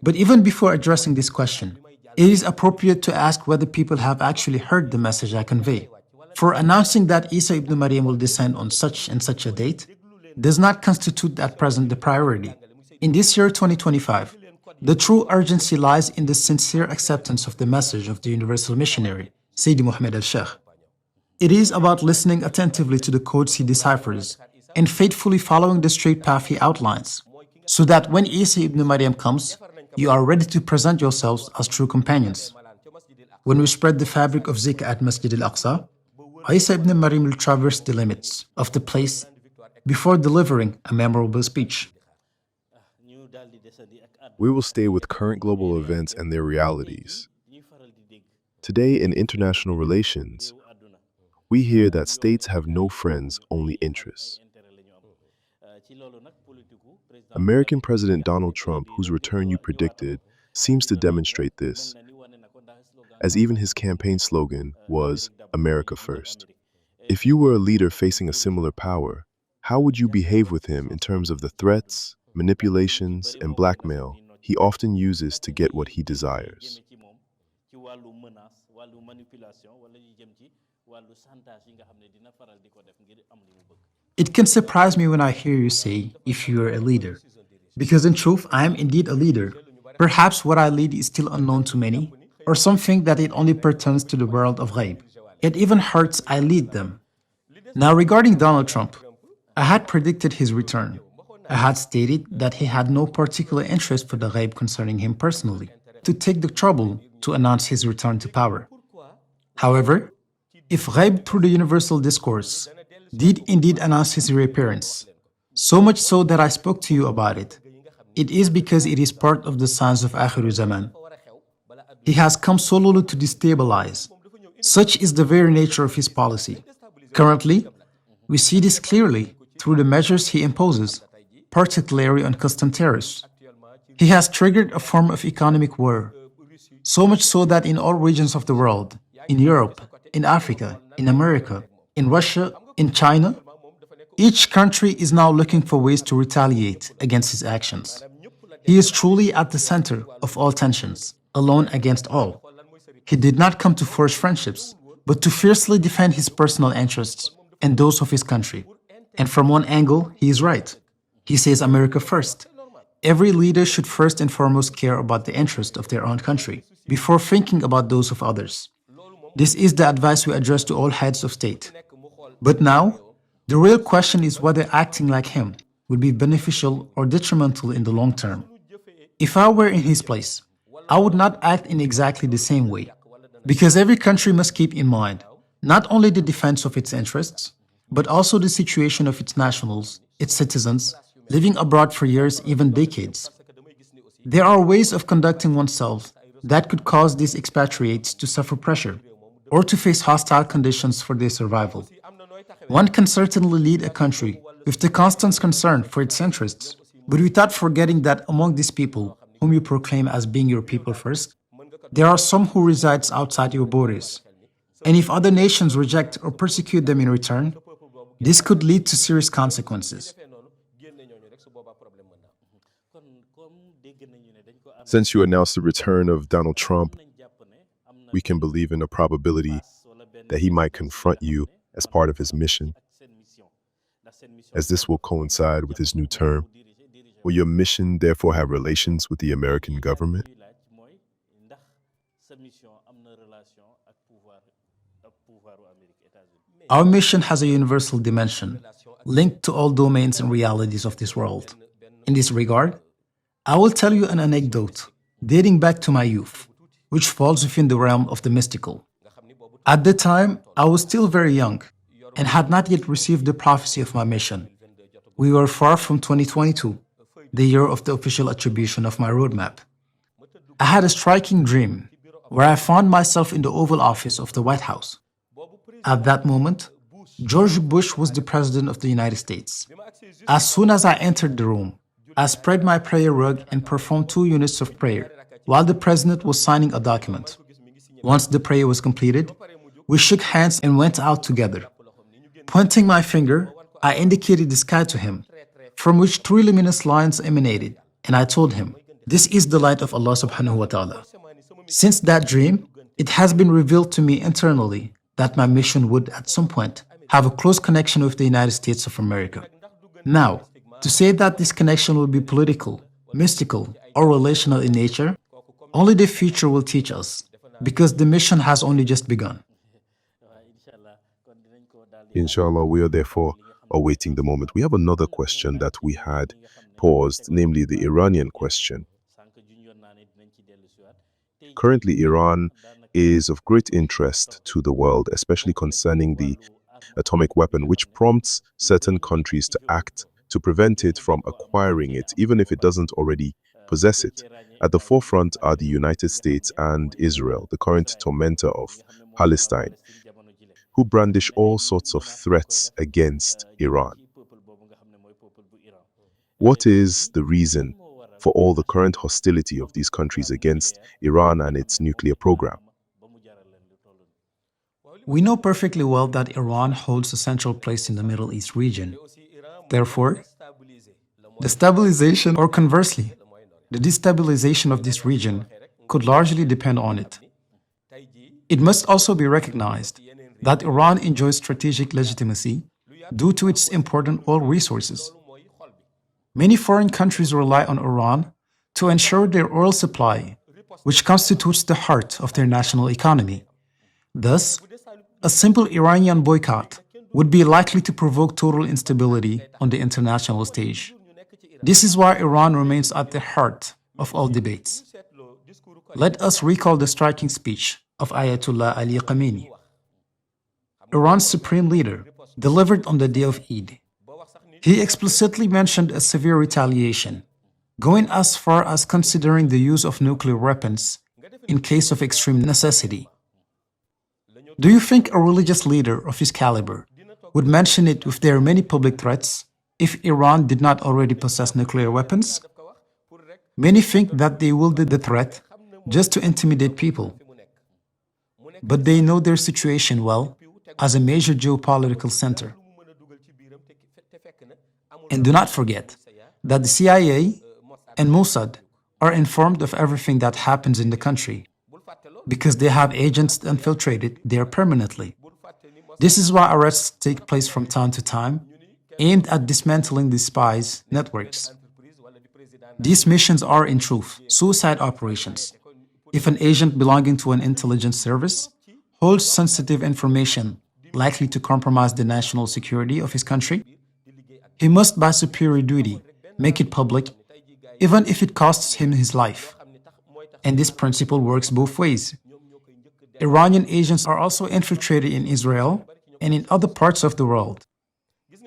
But even before addressing this question, it is appropriate to ask whether people have actually heard the message I convey. For announcing that Isa ibn Maryam will descend on such and such a date does not constitute at present the priority. In this year 2025, the true urgency lies in the sincere acceptance of the message of the universal missionary, Seydi Mouhamed El Cheikh. It is about listening attentively to the codes he deciphers and faithfully following the straight path he outlines, so that when Isa ibn Maryam comes, you are ready to present yourselves as true companions. When we spread the fabric of zikr at Masjid Al-Aqsa, Isa ibn Maryam will traverse the limits of the place before delivering a memorable speech. We will stay with current global events and their realities. Today in international relations, we hear that states have no friends, only interests. American President Donald Trump, whose return you predicted, seems to demonstrate this, as even his campaign slogan was America First. If you were a leader facing a similar power, how would you behave with him in terms of the threats, manipulations, and blackmail he often uses to get what he desires? It can surprise me when I hear you say, if you are a leader. Because in truth, I am indeed a leader. Perhaps what I lead is still unknown to many, or something that it only pertains to the world of ghaib. It even hurts I lead them. Now regarding Donald Trump, I had predicted his return. I had stated that he had no particular interest for the ghaib concerning him personally, to take the trouble to announce his return to power. However, if ghaib through the universal discourse did indeed announce his reappearance, so much so that I spoke to you about it, it is because it is part of the signs of Akhiru Zaman. He has come solely to destabilize. Such is the very nature of his policy. Currently, we see this clearly through the measures he imposes, particularly on custom tariffs. He has triggered a form of economic war, so much so that in all regions of the world, in Europe, in Africa, in America, in Russia, in China, each country is now looking for ways to retaliate against his actions. He is truly at the center of all tensions, alone against all. He did not come to forge friendships, but to fiercely defend his personal interests and those of his country. And from one angle, he is right. He says America first. Every leader should first and foremost care about the interest of their own country before thinking about those of others. This is the advice we address to all heads of state. But now, the real question is whether acting like him would be beneficial or detrimental in the long term. If I were in his place, I would not act in exactly the same way, because every country must keep in mind not only the defense of its interests, but also the situation of its nationals, its citizens, living abroad for years, even decades. There are ways of conducting oneself that could cause these expatriates to suffer pressure or to face hostile conditions for their survival. One can certainly lead a country with the constant concern for its interests, but without forgetting that among these people, whom you proclaim as being your people first, there are some who reside outside your borders. And if other nations reject or persecute them in return, this could lead to serious consequences. Since you announced the return of Donald Trump, we can believe in a probability that he might confront you as part of his mission, as this will coincide with his new term. Will your mission therefore have relations with the American government? Our mission has a universal dimension, linked to all domains and realities of this world. In this regard, I will tell you an anecdote dating back to my youth, which falls within the realm of the mystical. At the time, I was still very young and had not yet received the prophecy of my mission. We were far from 2022, the year of the official attribution of my roadmap. I had a striking dream where I found myself in the Oval Office of the White House. At that moment, George Bush was the President of the United States. As soon as I entered the room, I spread my prayer rug and performed 2 units of prayer while the President was signing a document. Once the prayer was completed, we shook hands and went out together. Pointing my finger, I indicated the sky to him, from which 3 luminous lines emanated, and I told him, "This is the light of Allah subhanahu wa ta'ala." Since that dream, it has been revealed to me internally that my mission would, at some point, have a close connection with the United States of America. Now, to say that this connection will be political, mystical, or relational in nature, only the future will teach us, because the mission has only just begun. Inshallah, we are therefore awaiting the moment. We have another question that we had paused, namely the Iranian question. Currently, Iran is of great interest to the world, especially concerning the atomic weapon, which prompts certain countries to act to prevent it from acquiring it, even if it doesn't already possess it. At the forefront are the United States and Israel, the current tormentor of Palestine, who brandish all sorts of threats against Iran. What is the reason for all the current hostility of these countries against Iran and its nuclear program? We know perfectly well that Iran holds a central place in the Middle East region. Therefore, the stabilization, or conversely, the destabilization of this region could largely depend on it. It must also be recognized that Iran enjoys strategic legitimacy due to its important oil resources. Many foreign countries rely on Iran to ensure their oil supply, which constitutes the heart of their national economy. Thus, a simple Iranian boycott would be likely to provoke total instability on the international stage. This is why Iran remains at the heart of all debates. Let us recall the striking speech of Ayatollah Ali Khamenei, Iran's supreme leader, delivered on the day of Eid. He explicitly mentioned a severe retaliation, going as far as considering the use of nuclear weapons in case of extreme necessity. Do you think a religious leader of his caliber would mention it if there are many public threats if Iran did not already possess nuclear weapons? Many think that they wielded the threat just to intimidate people. But they know their situation well as a major geopolitical center. And do not forget that the CIA and Mossad are informed of everything that happens in the country because they have agents infiltrated there permanently. This is why arrests take place from time to time, aimed at dismantling the spies' networks. These missions are, in truth, suicide operations. If an agent belonging to an intelligence service holds sensitive information likely to compromise the national security of his country, he must, by superior duty, make it public, even if it costs him his life. And this principle works both ways. Iranian agents are also infiltrated in Israel and in other parts of the world.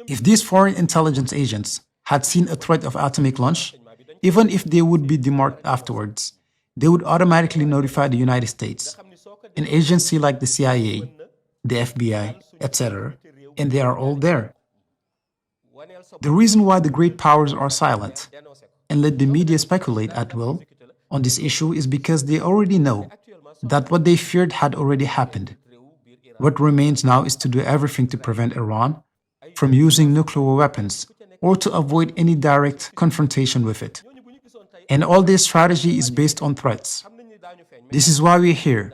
If these foreign intelligence agents had seen a threat of atomic launch, even if they would be demarked afterwards, they would automatically notify the United States, an agency like the CIA, the FBI, etc., and they are all there. The reason why the great powers are silent and let the media speculate at will on this issue is because they already know that what they feared had already happened. What remains now is to do everything to prevent Iran from using nuclear weapons or to avoid any direct confrontation with it. And all this strategy is based on threats. This is why we're here.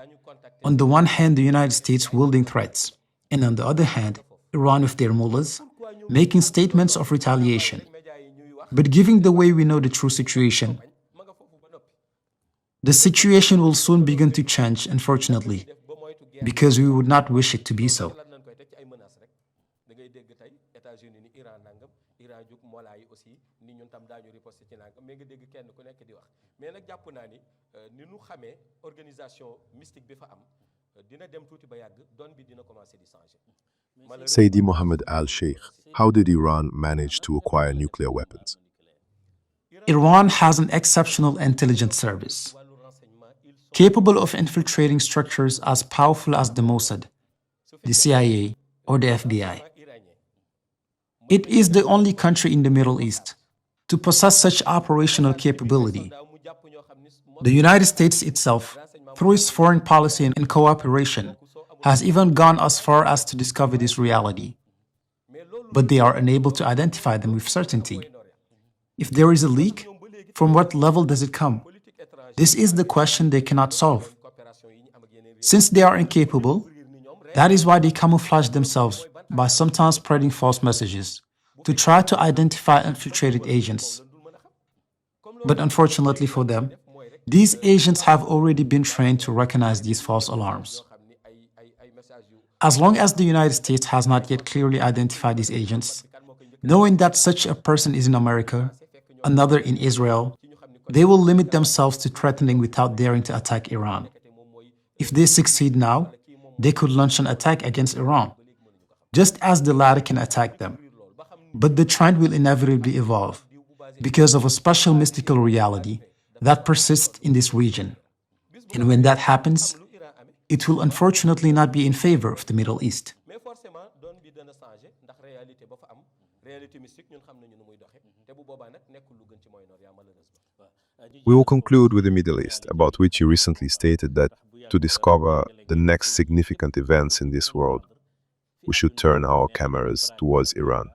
On the one hand, the United States wielding threats, and on the other hand, Iran with their mullahs, making statements of retaliation. But given the way we know the true situation, the situation will soon begin to change, unfortunately, because we would not wish it to be so. Seydi Mouhamed El Cheikh, how did Iran manage to acquire nuclear weapons? Iran has an exceptional intelligence service, capable of infiltrating structures as powerful as the Mossad, the CIA, or the FBI. It is the only country in the Middle East to possess such operational capability. The United States itself, through its foreign policy and cooperation, has even gone as far as to discover this reality. But they are unable to identify them with certainty. If there is a leak, from what level does it come? This is the question they cannot solve. Since they are incapable, that is why they camouflage themselves by sometimes spreading false messages to try to identify infiltrated agents. But unfortunately for them, these agents have already been trained to recognize these false alarms. As long as the United States has not yet clearly identified these agents, knowing that such a person is in America, another in Israel, they will limit themselves to threatening without daring to attack Iran. If they succeed now, they could launch an attack against Iran, just as the latter can attack them. But the trend will inevitably evolve because of a special mystical reality that persists in this region. And when that happens, it will unfortunately not be in favor of the Middle East. We will conclude with the Middle East, about which you recently stated that to discover the next significant events in this world, we should turn our cameras towards Iran.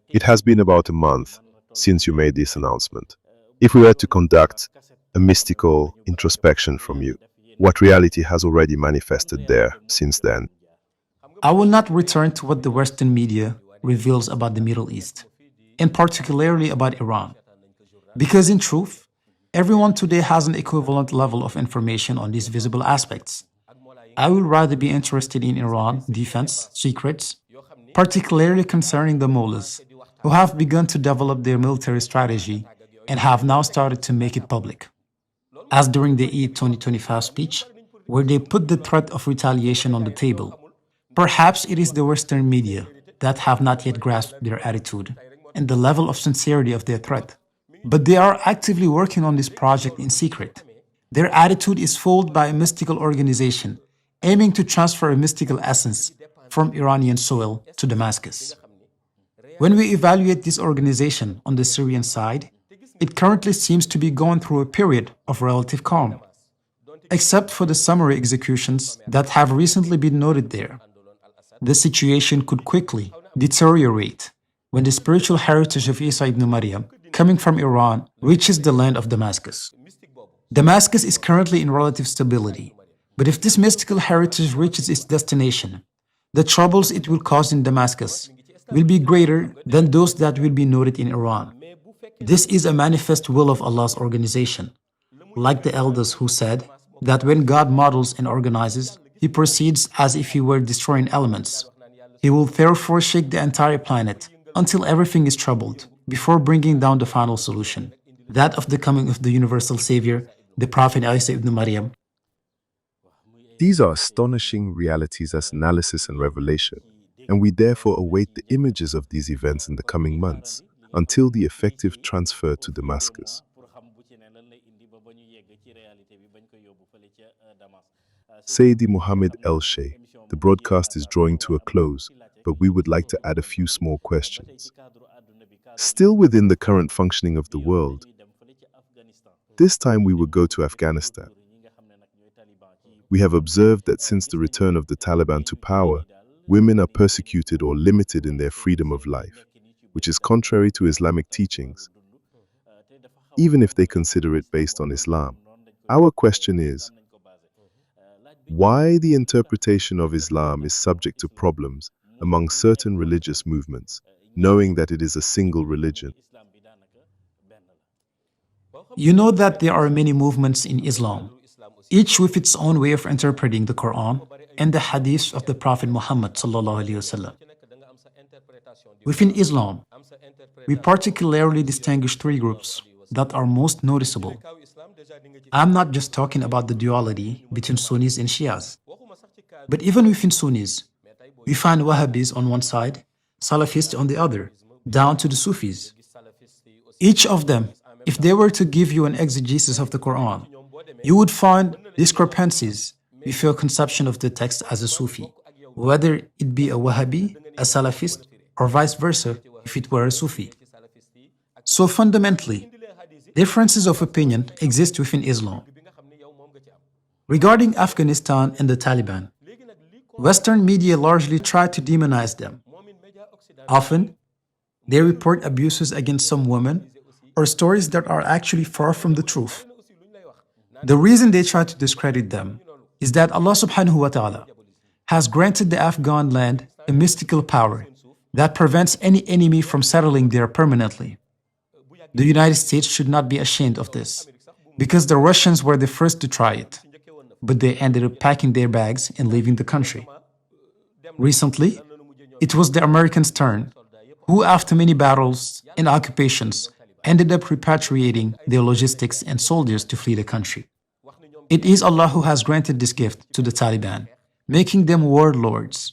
It has been about a month since you made this announcement. If we were to conduct a mystical introspection from you, what reality has already manifested there since then? I will not return to what the Western media reveals about the Middle East, and particularly about Iran. Because in truth, everyone today has an equivalent level of information on these visible aspects. I will rather be interested in Iran, defense, secrets, particularly concerning the mullahs, who have begun to develop their military strategy and have now started to make it public. As during the Eid 2025 speech, where they put the threat of retaliation on the table. Perhaps it is the Western media that have not yet grasped their attitude and the level of sincerity of their threat. But they are actively working on this project in secret. Their attitude is fueled by a mystical organization aiming to transfer a mystical essence from Iranian soil to Damascus. When we evaluate this organization on the Syrian side, it currently seems to be going through a period of relative calm, except for the summary executions that have recently been noted there. The situation could quickly deteriorate when the spiritual heritage of Isa ibn Maryam, coming from Iran, reaches the land of Damascus. Damascus is currently in relative stability, but if this mystical heritage reaches its destination, the troubles it will cause in Damascus will be greater than those that will be noted in Iran. This is a manifest will of Allah's organization, like the elders who said that when God models and organizes, He proceeds as if He were destroying elements. He will therefore shake the entire planet until everything is troubled, before bringing down the final solution, that of the coming of the universal Savior, the Prophet Isa ibn Maryam. These are astonishing realities as analysis and revelation, and we therefore await the images of these events in the coming months, until the effective transfer to Damascus. Seydi Mouhamed El Cheikh, the broadcast is drawing to a close, but we would like to add a few small questions. Still within the current functioning of the world, this time we will go to Afghanistan. We have observed that since the return of the Taliban to power, women are persecuted or limited in their freedom of life, which is contrary to Islamic teachings, even if they consider it based on Islam. Our question is, why the interpretation of Islam is subject to problems among certain religious movements, knowing that it is a single religion? You know that there are many movements in Islam, each with its own way of interpreting the Quran and the hadiths of the Prophet Muhammad ﷺ. Within Islam, we particularly distinguish three groups that are most noticeable. I'm not just talking about the duality between Sunnis and Shias, but even within Sunnis, we find Wahhabis on one side, Salafists on the other, down to the Sufis. Each of them, if they were to give you an exegesis of the Quran, you would find discrepancies with your conception of the text as a Sufi, whether it be a Wahhabi, a Salafist, or vice versa if it were a Sufi. So fundamentally, differences of opinion exist within Islam. Regarding Afghanistan and the Taliban, Western media largely try to demonize them. Often, they report abuses against some women or stories that are actually far from the truth. The reason they try to discredit them is that Allah subhanahu wa ta'ala has granted the Afghan land a mystical power that prevents any enemy from settling there permanently. The United States should not be ashamed of this, because the Russians were the first to try it, but they ended up packing their bags and leaving the country. Recently, it was the Americans' turn, who after many battles and occupations ended up repatriating their logistics and soldiers to flee the country. It is Allah who has granted this gift to the Taliban, making them warlords.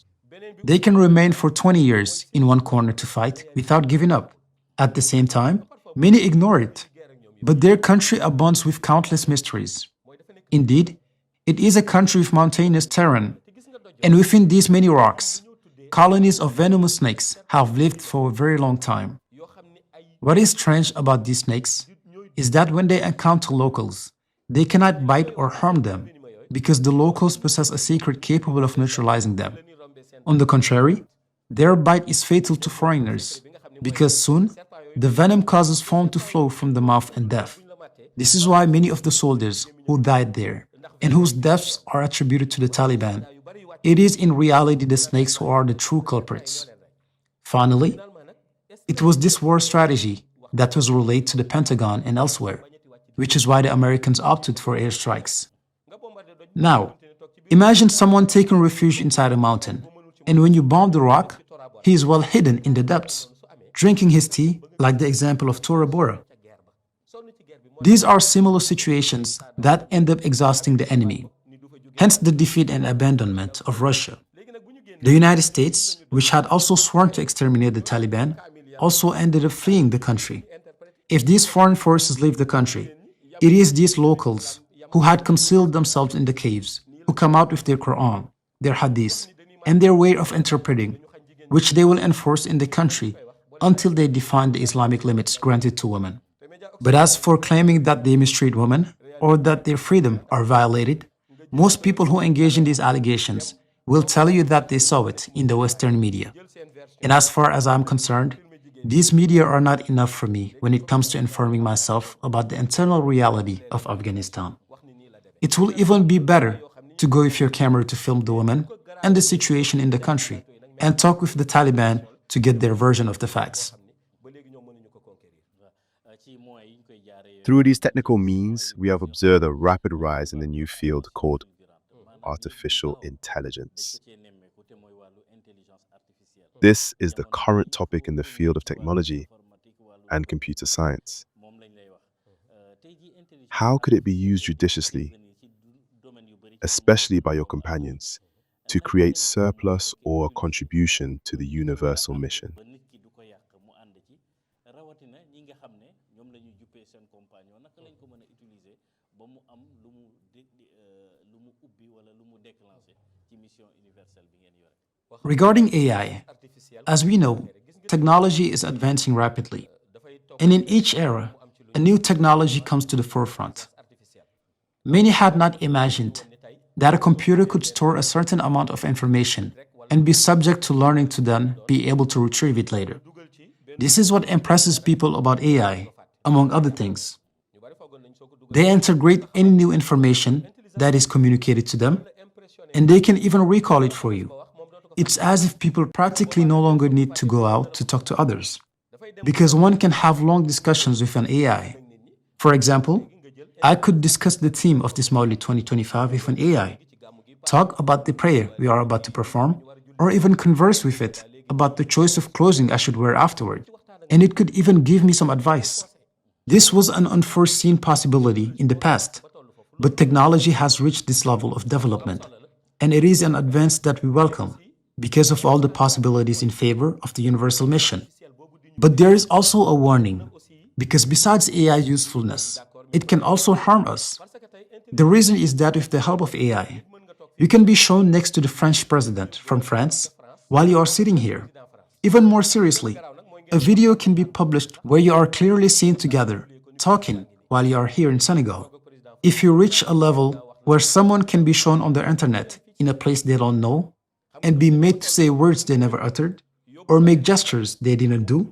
They can remain for 20 years in one corner to fight without giving up. At the same time, many ignore it. But their country abounds with countless mysteries. Indeed, it is a country with mountainous terrain, and within these many rocks, colonies of venomous snakes have lived for a very long time. What is strange about these snakes is that when they encounter locals, they cannot bite or harm them because the locals possess a secret capable of neutralizing them. On the contrary, their bite is fatal to foreigners because soon the venom causes foam to flow from the mouth and death. This is why many of the soldiers who died there and whose deaths are attributed to the Taliban, it is in reality the snakes who are the true culprits. Finally, it was this war strategy that was relayed to the Pentagon and elsewhere, which is why the Americans opted for airstrikes. Now, imagine someone taking refuge inside a mountain, and when you bomb the rock, he is well hidden in the depths, drinking his tea like the example of Tora Bora. These are similar situations that end up exhausting the enemy, hence the defeat and abandonment of Russia. The United States, which had also sworn to exterminate the Taliban, also ended up fleeing the country. If these foreign forces leave the country, it is these locals who had concealed themselves in the caves, who come out with their Quran, their Hadith, and their way of interpreting, which they will enforce in the country until they define the Islamic limits granted to women. But as for claiming that they mistreat women or that their freedom are violated, most people who engage in these allegations will tell you that they saw it in the Western media. And as far as I'm concerned, these media are not enough for me when it comes to informing myself about the internal reality of Afghanistan. It will even be better to go with your camera to film the women and the situation in the country and talk with the Taliban to get their version of the facts. Through these technical means, we have observed a rapid rise in the new field called artificial intelligence. This is the current topic in the field of technology and computer science. How could it be used judiciously, especially by your companions, to create surplus or contribution to the universal mission? Regarding AI, as we know, technology is advancing rapidly, and in each era, a new technology comes to the forefront. Many had not imagined that a computer could store a certain amount of information and be subject to learning to then be able to retrieve it later. This is what impresses people about AI, among other things. They integrate any new information that is communicated to them, and they can even recall it for you. It's as if people practically no longer need to go out to talk to others, because one can have long discussions with an AI. For example, I could discuss the theme of this Mawlid 2025 with an AI, talk about the prayer we are about to perform, or even converse with it about the choice of clothing I should wear afterward, and it could even give me some advice. This was an unforeseen possibility in the past, but technology has reached this level of development, and it is an advance that we welcome because of all the possibilities in favor of the universal mission. But there is also a warning, because besides AI usefulness, it can also harm us. The reason is that with the help of AI, you can be shown next to the French president from France while you are sitting here. Even more seriously, a video can be published where you are clearly seen together, talking while you are here in Senegal. If you reach a level where someone can be shown on the internet in a place they don't know and be made to say words they never uttered or make gestures they didn't do,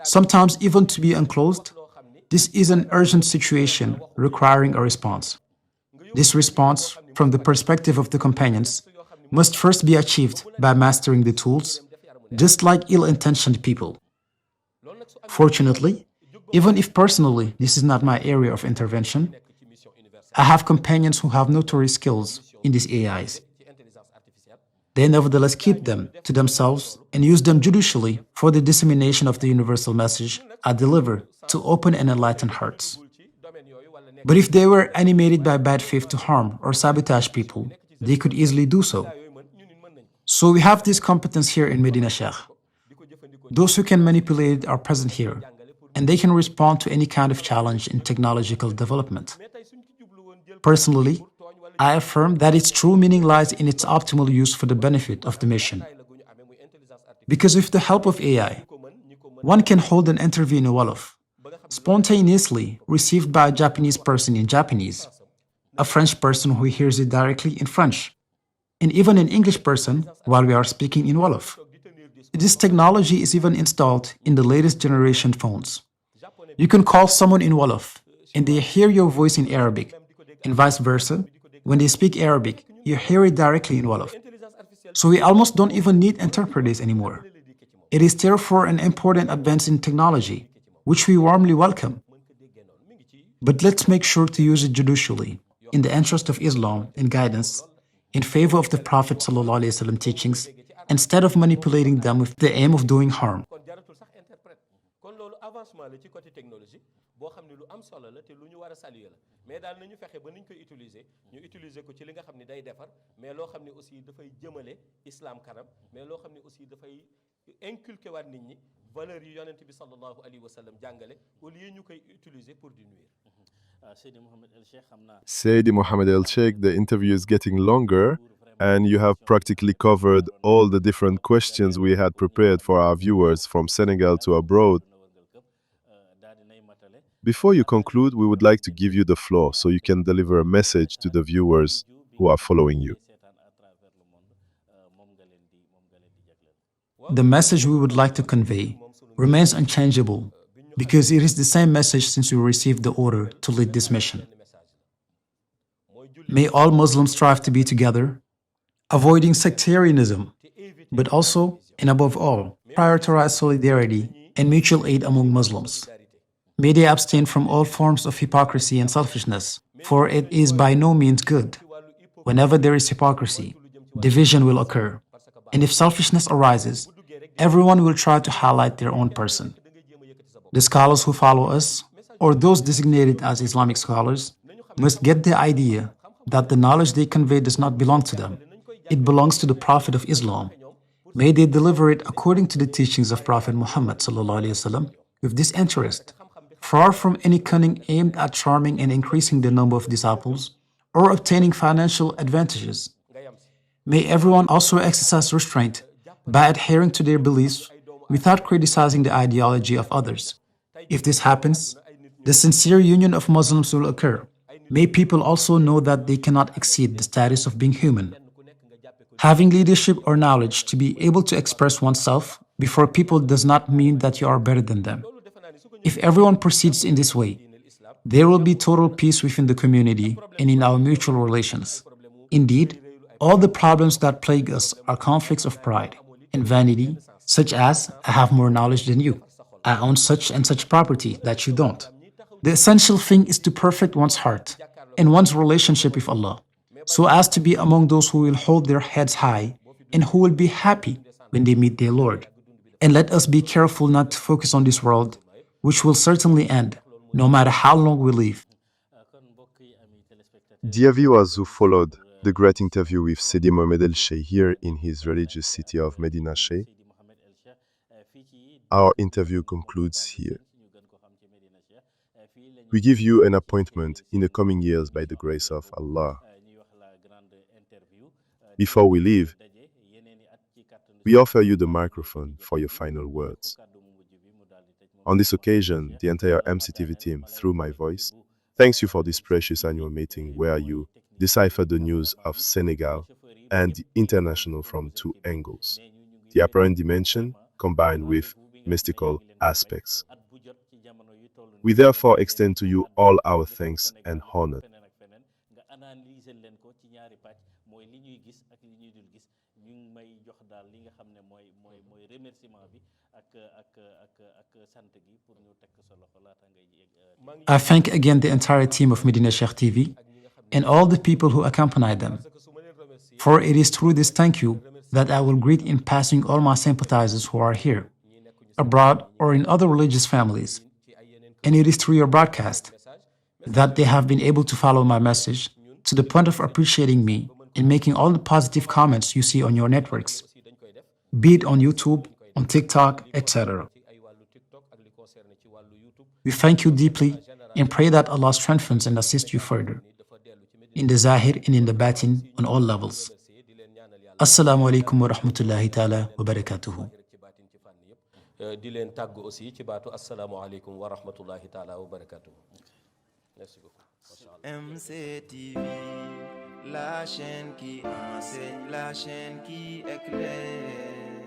sometimes even to be enclosed, this is an urgent situation requiring a response. This response, from the perspective of the companions, must first be achieved by mastering the tools, just like ill-intentioned people. Fortunately, even if personally this is not my area of intervention, I have companions who have notorious skills in these AIs. They nevertheless keep them to themselves and use them judicially for the dissemination of the universal message I deliver to open and enlightened hearts. But if they were animated by bad faith to harm or sabotage people, they could easily do so. So we have this competence here in Medina Sheikh. Those who can manipulate it are present here, and they can respond to any kind of challenge in technological development. Personally, I affirm that its true meaning lies in its optimal use for the benefit of the mission. Because with the help of AI, one can hold an interview in a Wolof, spontaneously received by a Japanese person in Japanese, a French person who hears it directly in French, and even an English person while we are speaking in Wolof. This technology is even installed in the latest generation phones. You can call someone in Wolof, and they hear your voice in Arabic, and vice versa. When they speak Arabic, you hear it directly in Wolof. So we almost don't even need interpreters anymore. It is therefore an important advance in technology, which we warmly welcome. But let's make sure to use it judicially, in the interest of Islam and guidance, in favor of the Prophet ﷺ teachings, instead of manipulating them with the aim of doing harm. boo xam ne lu am solo la te lu ñu war a saluer la mais daal nañu fexe ba niñ koy utiliser ko ci li nga xam ne day defar mais loo xam ne aussi dafay jëmale islam kanam mais loo xam ne aussi dafay inculquer waat nit ñi valeurs yi yonent bi sallallahu alayhi wa sallam jàngale au lieu ñu koy utiliser pour du nuire. Seydi Mouhamed El Cheikh, the interview is getting longer, and you have practically covered all the different questions we had prepared for our viewers from Senegal to abroad. Before you conclude, we would like to give you the floor so you can deliver a message to the viewers who are following you. The message we would like to convey remains unchangeable because it is the same message since we received the order to lead this mission. May all Muslims strive to be together, avoiding sectarianism, but also, and above all, prioritize solidarity and mutual aid among Muslims. May they abstain from all forms of hypocrisy and selfishness, for it is by no means good. Whenever there is hypocrisy, division will occur, and if selfishness arises, everyone will try to highlight their own person. The scholars who follow us, or those designated as Islamic scholars, must get the idea that the knowledge they convey does not belong to them. It belongs to the Prophet of Islam. May they deliver it according to the teachings of Prophet Muhammad ﷺ with this interest, far from any cunning aimed at charming and increasing the number of disciples or obtaining financial advantages. May everyone also exercise restraint by adhering to their beliefs without criticizing the ideology of others. If this happens, the sincere union of Muslims will occur. May people also know that they cannot exceed the status of being human. Having leadership or knowledge to be able to express oneself before people does not mean that you are better than them. If everyone proceeds in this way, there will be total peace within the community and in our mutual relations. Indeed, all the problems that plague us are conflicts of pride and vanity, such as, I have more knowledge than you, I own such and such property that you don't. The essential thing is to perfect one's heart and one's relationship with Allah, so as to be among those who will hold their heads high and who will be happy when they meet their Lord. And let us be careful not to focus on this world, which will certainly end, no matter how long we live. Dear viewers who followed the great interview with Seydi Mouhamed El Cheikh here in his religious city of Medina Sheikh, our interview concludes here. We give you an appointment in the coming years by the grace of Allah. Before we leave, we offer you the microphone for your final words. On this occasion, the entire MCTV team, through my voice, thanks you for this precious annual meeting where you decipher the news of Senegal and the international from two angles, the apparent dimension combined with mystical aspects. We therefore extend to you all our thanks and honor. I thank again the entire team of Medina Sheikh TV and all the people who accompanied them. For it is through this thank you that I will greet in passing all my sympathizers who are here, abroad or in other religious families. And it is through your broadcast that they have been able to follow my message to the point of appreciating me and making all the positive comments you see on your networks, be it on YouTube, on TikTok, etc. We thank you deeply and pray that Allah strengthens and assists you further, in the Zahir and in the Batin on all levels. Assalamu alaikum wa rahmatullahi ta'ala wa barakatuhu. di leen tàgg aussi ci baatu asalaamualeykum wa rahmatullahi taala wa barakatuh. Merci beaucoup. MCTV, la chaîne qui enseigne, la chaîne qui éclaire.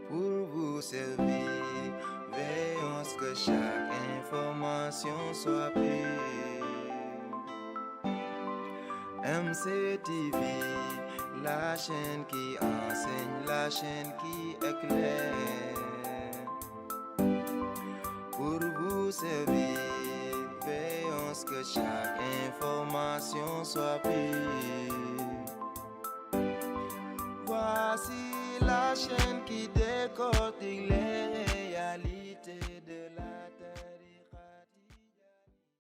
Pour vous servir, veillons à ce que chaque information soit pure. MCTV, la chaîne qui enseigne, la chaîne qui éclaire. Pour vous servir, veillons à ce que chaque information soit pure.